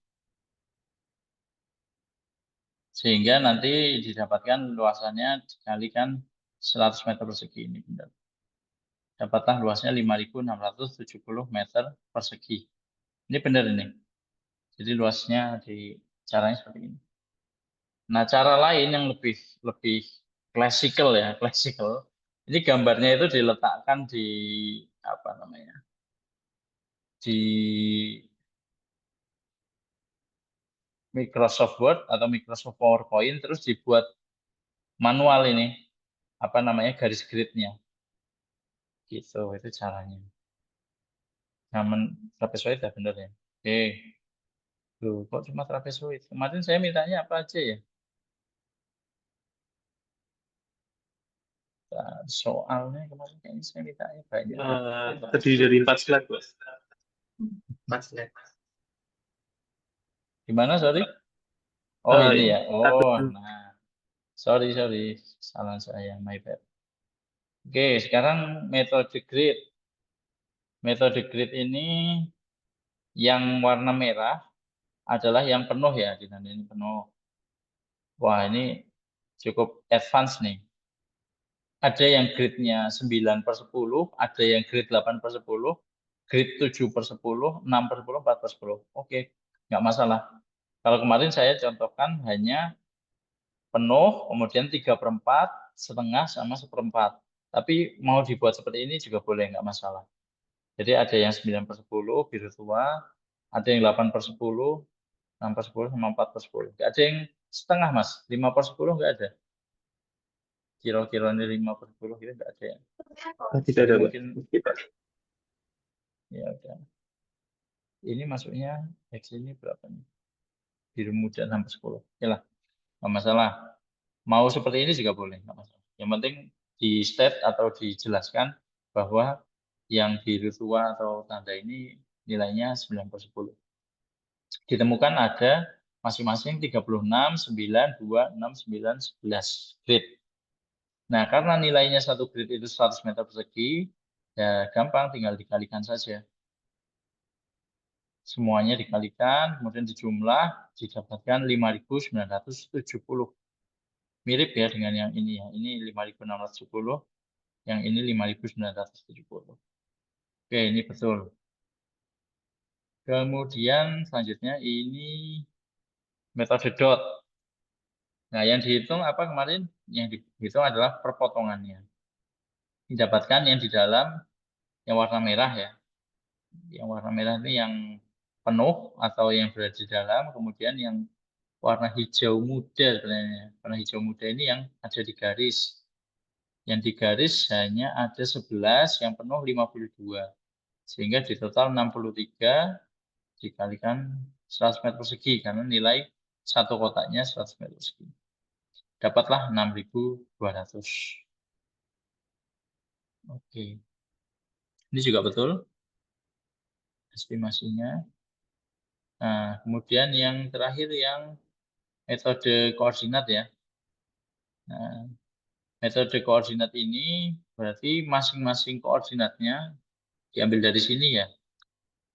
Sehingga nanti didapatkan luasannya dikalikan 100 meter persegi ini benar. Dapatlah luasnya 5.670 meter persegi. Ini benar ini. Jadi luasnya di caranya seperti ini. Nah, cara lain yang lebih klasikal ya, klasikal. Ini gambarnya itu diletakkan di apa namanya? Di Microsoft Word atau Microsoft PowerPoint terus dibuat manual ini apa namanya garis gridnya. Gitu, itu caranya. Zaman trapezoid ya bener ya. Oke. Loh, kok cuma trapezoid? Kemarin saya mintanya apa aja ya? Soalnya kemarin kayaknya saya mintanya banyak. Terdiri dari 4 slide, Bos. 4 slide. Gimana, sorry? Oh, ini ya. satu. Oh, nah. Sorry. Salah saya, my bad. Oke, sekarang metode grid. Metode grid ini yang warna merah adalah yang penuh ya, ini penuh. Wah, ini cukup advance nih. Ada yang gridnya 9/10, ada yang grid 8/10, grid 7/10, 6/10, 4/10. Oke, nggak masalah. Kalau kemarin saya contohkan hanya penuh, kemudian 3/4, setengah, sama 1/4. Tapi mau dibuat seperti ini juga boleh, nggak masalah. Jadi ada yang 9/10, biru tua, ada yang 8/10, 6/10, sama 4/10. Nggak ada yang setengah, Mas. 5/10 nggak ada. Kira-kira ini 5/10 gitu nggak ada ya. Tidak ada, Mungkin kita. ya udah. Ini masuknya X ini berapa nih? Biru muda 6/10. Oke lah, nggak masalah. Mau seperti ini juga boleh, nggak masalah. Yang penting di state atau dijelaskan bahwa yang biru tua atau tanda ini nilainya 9/10. Ditemukan ada masing-masing 36, 9, 2, 6, 9, 11 grid. Nah, karena nilainya satu grid itu 100 meter persegi, ya gampang tinggal dikalikan saja. Semuanya dikalikan, kemudian dijumlah, didapatkan 5.970. Mirip ya dengan yang ini ya. Ini 5.670, yang ini 5.970. Oke, ini betul. Kemudian selanjutnya ini metode dot. Nah, yang dihitung apa kemarin? Yang dihitung adalah perpotongannya. Didapatkan yang di dalam yang warna merah ya. Yang warna merah ini yang penuh atau yang berada di dalam, kemudian yang warna hijau muda sebenarnya. Warna hijau muda ini yang ada di garis. Yang di garis hanya ada 11, yang penuh 52. Sehingga di total 63 dikalikan 100 meter persegi karena nilai satu kotaknya 100 meter persegi. Dapatlah 6.200. Oke. Ini juga betul estimasinya. Nah, kemudian yang terakhir yang metode koordinat ya. Nah, metode koordinat ini berarti masing-masing koordinatnya diambil dari sini ya.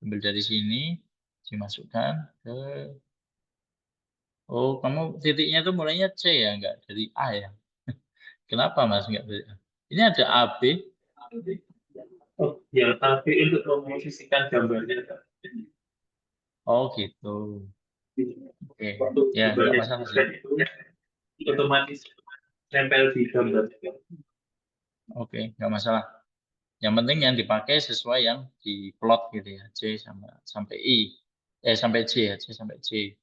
Ambil dari sini, dimasukkan ke... Oh, kamu titiknya itu mulainya C ya, enggak dari A ya. Kenapa Mas enggak dari A? Ini ada AB. Oh, ya, tapi untuk memposisikan gambarnya. Oh gitu. Oke, Waktu ya enggak gambarnya masalah sih. itu otomatis nempel di gambar. Oke, enggak masalah. Yang penting yang dipakai sesuai yang diplot gitu ya, C sampai I. Sampai C ya, C sampai C.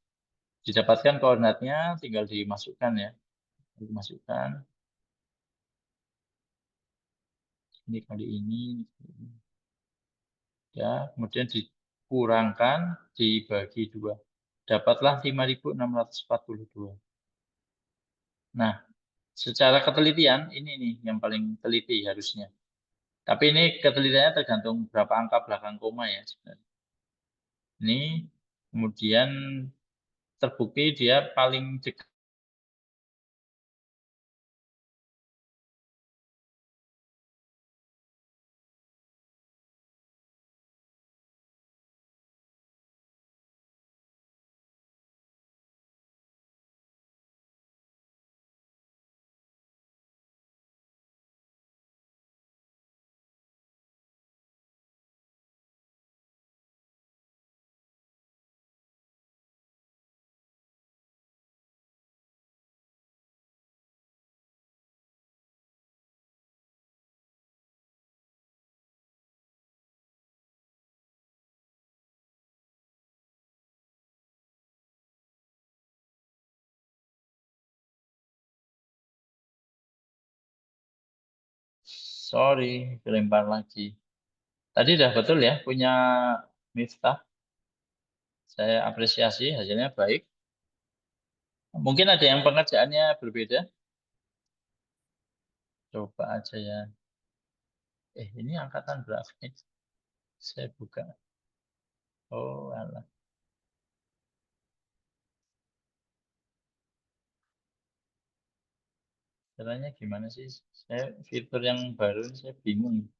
Didapatkan koordinatnya tinggal dimasukkan ya. Dimasukkan. Ini kali ini. Ya, kemudian dikurangkan dibagi 2. Dapatlah 5.642. Nah, secara ketelitian ini nih yang paling teliti harusnya. Tapi ini ketelitiannya tergantung berapa angka belakang koma ya sebenarnya. Ini kemudian terbukti dia paling dekat sorry, dilempar lagi. Tadi udah betul ya punya Miftah. Saya apresiasi hasilnya baik. Mungkin ada yang pengerjaannya berbeda. Coba aja ya. Ini angkatan berapa nih? Saya buka. Oh, alah. Caranya gimana sih? Saya fitur yang baru ini saya bingung.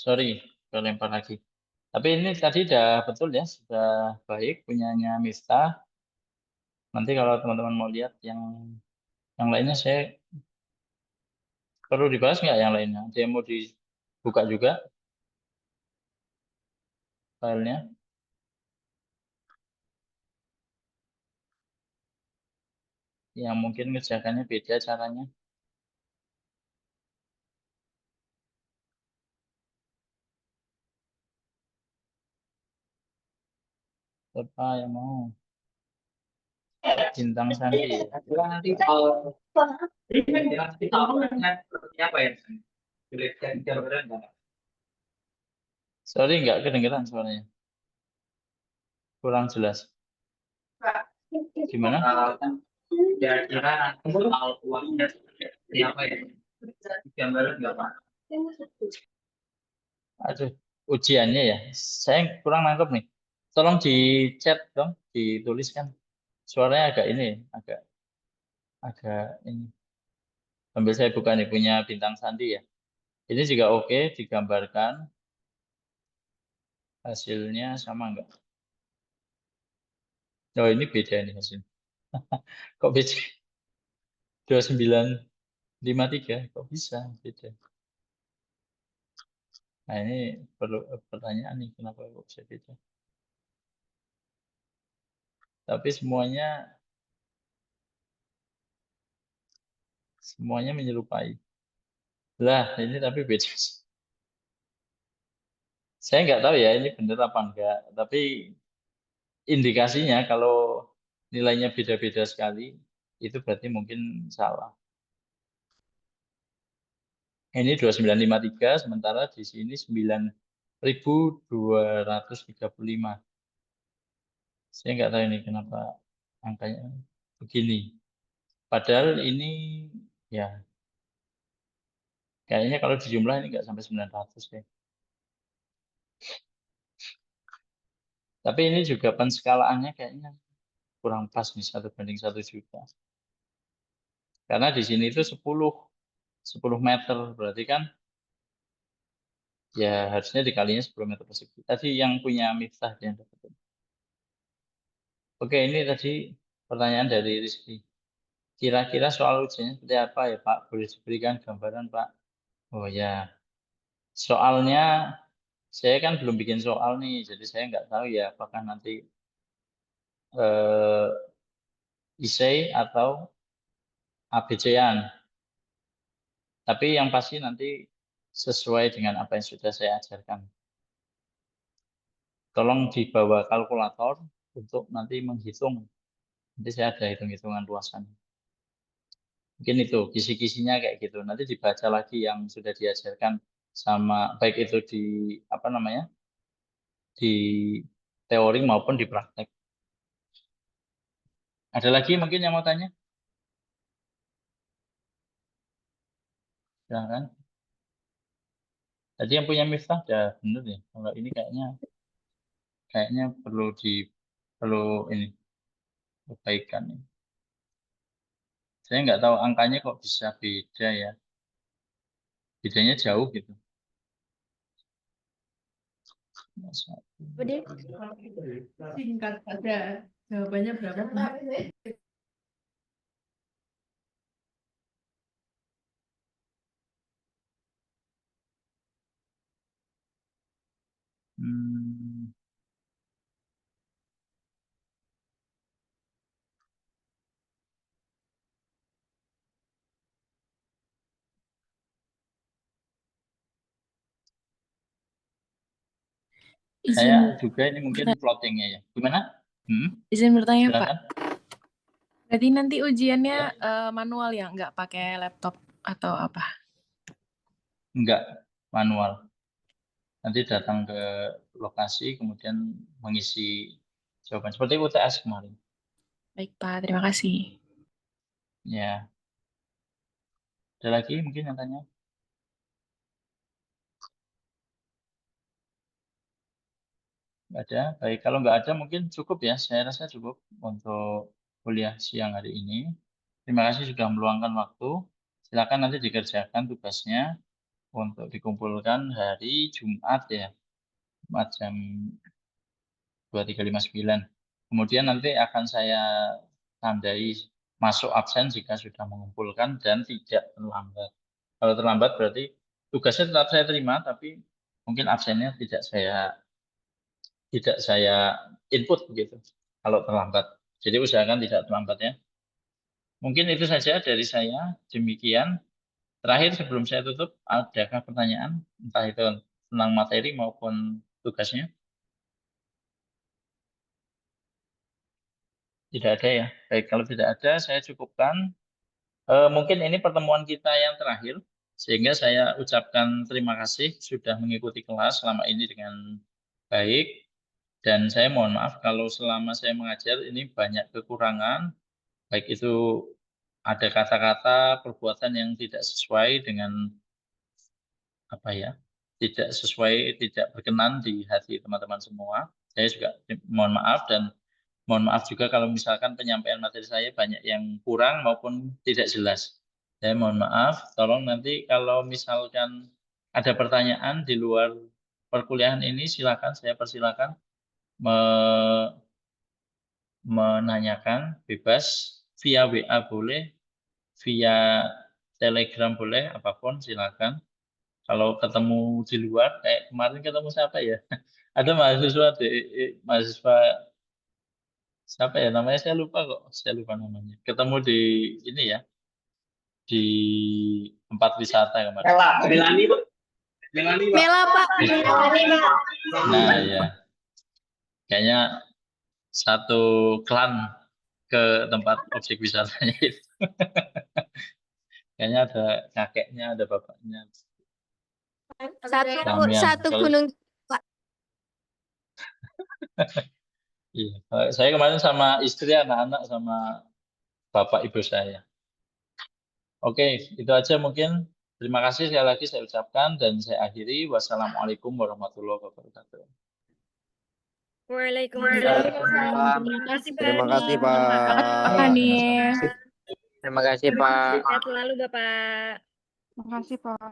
Sorry, saya lempar lagi. Tapi ini tadi udah betul ya, sudah baik punyanya Miftah. Nanti kalau teman-teman mau lihat yang lainnya, saya perlu dibahas nggak yang lainnya? Ada yang mau dibuka juga filenya? Yang mungkin ngerjakannya beda caranya. Siapa yang mau? Bintang Sandi. Nanti kalau apa ya? Sorry, nggak kedengeran suaranya. Kurang jelas. Gimana? Kira-kira soal uangnya seperti apa ya? Gambaran nggak Pak? Aduh, ujiannya ya. Saya kurang nangkep nih. Tolong di chat dong, dituliskan. Suaranya agak ini, agak ini. Sambil saya buka nih punya Bintang Sandi ya. Ini juga oke, digambarkan. Hasilnya sama enggak? Oh, ini beda nih hasil. Kok beda? 2953, kok bisa beda? Nah, ini perlu pertanyaan nih, kenapa kok bisa beda? Tapi semuanya menyerupai. Lah, ini tapi beda. Saya nggak tahu ya ini benar apa enggak. Tapi indikasinya kalau nilainya beda-beda sekali, itu berarti mungkin salah. Ini 2953, sementara di sini 9.235. Saya nggak tahu ini kenapa angkanya begini. Padahal ini ya kayaknya kalau dijumlah ini nggak sampai 900 ya. Tapi ini juga penskalaannya kayaknya kurang pas nih 1:1 juta. Karena di sini itu 10 meter, berarti kan ya harusnya dikalinya 10 meter persegi. Tadi yang punya Miftah yang dapat. Oke, ini tadi pertanyaan dari Rizky. Kira-kira soal ujiannya seperti apa ya Pak? Boleh diberikan gambaran Pak? Oh ya, soalnya saya kan belum bikin soal nih, jadi saya nggak tahu ya apakah nanti isei atau ABC-an. Tapi yang pasti nanti sesuai dengan apa yang sudah saya ajarkan. Tolong dibawa kalkulator untuk nanti menghitung. Nanti saya ada hitung-hitungan luasan. Mungkin itu kisi-kisinya kayak gitu. Nanti dibaca lagi yang sudah diajarkan sama baik itu di apa namanya? Di teori maupun di praktek. Ada lagi mungkin yang mau tanya? Silahkan. Tadi yang punya Miftah udah bener ya. Kalau ini kayaknya perlu ini perbaikan nih. Saya nggak tahu angkanya kok bisa beda ya. Bedanya jauh gitu. Singkat aja. Jawabannya berapa, Pak? Hmm, saya juga ini mungkin plottingnya ya. Gimana? Izin bertanya, Pak. Silakan. Berarti nanti ujiannya manual ya, nggak pakai laptop atau apa? Enggak manual. Nanti datang ke lokasi kemudian mengisi jawaban seperti UTS kemarin. Baik, Pak. Terima kasih. Ya. Ada lagi mungkin yang tanya? Nggak ada. Baik, kalau nggak ada mungkin cukup ya. Saya rasa cukup untuk kuliah siang hari ini. Terima kasih sudah meluangkan waktu. Silakan nanti dikerjakan tugasnya. untuk dikumpulkan hari Jumat ya. Jumat jam 23.59. Kemudian nanti akan saya tandai masuk absen jika sudah mengumpulkan dan tidak terlambat. Kalau terlambat berarti tugasnya tetap saya terima, tapi mungkin absennya tidak saya input begitu. Kalau terlambat. Jadi usahakan tidak terlambat ya. Mungkin itu saja dari saya. Demikian. Terakhir sebelum saya tutup, adakah pertanyaan? Entah itu tentang materi maupun tugasnya? Tidak ada ya. Baik, kalau tidak ada, saya cukupkan. Mungkin ini pertemuan kita yang terakhir, sehingga saya ucapkan terima kasih sudah mengikuti kelas selama ini dengan baik. Dan saya mohon maaf kalau selama saya mengajar ini banyak kekurangan, baik itu ada kata-kata, perbuatan yang tidak sesuai dengan apa ya, tidak sesuai, tidak berkenan di hati teman-teman semua. Saya juga mohon maaf dan mohon maaf juga kalau misalkan penyampaian materi saya banyak yang kurang maupun tidak jelas. Saya mohon maaf, tolong nanti kalau misalkan ada pertanyaan di luar perkuliahan ini silakan, saya persilakan menanyakan bebas via WA boleh, via Telegram boleh, apapun silakan. Kalau ketemu di luar, kayak kemarin ketemu siapa ya? Ada mahasiswa siapa ya namanya saya lupa kok, saya lupa namanya. Ketemu di ini ya, di tempat wisata kemarin. Melani, Pak. Melani, Pak. Mela, Pak. Nah ya, kayaknya satu klan ke tempat objek wisatanya itu. Kayaknya ada kakeknya, ada bapaknya. Damian. Satu gunung. Iya, saya kemarin sama istri, anak-anak, sama bapak ibu saya. Oke, itu aja mungkin. Terima kasih sekali lagi saya ucapkan dan saya akhiri. Wassalamualaikum warahmatullahi wabarakatuh. Waalaikumsalam. Terima kasih, Pak. Terima kasih, Pak. Apa nih? Terima kasih, Pak. Sehat selalu, Bapak. Makasih, Pak.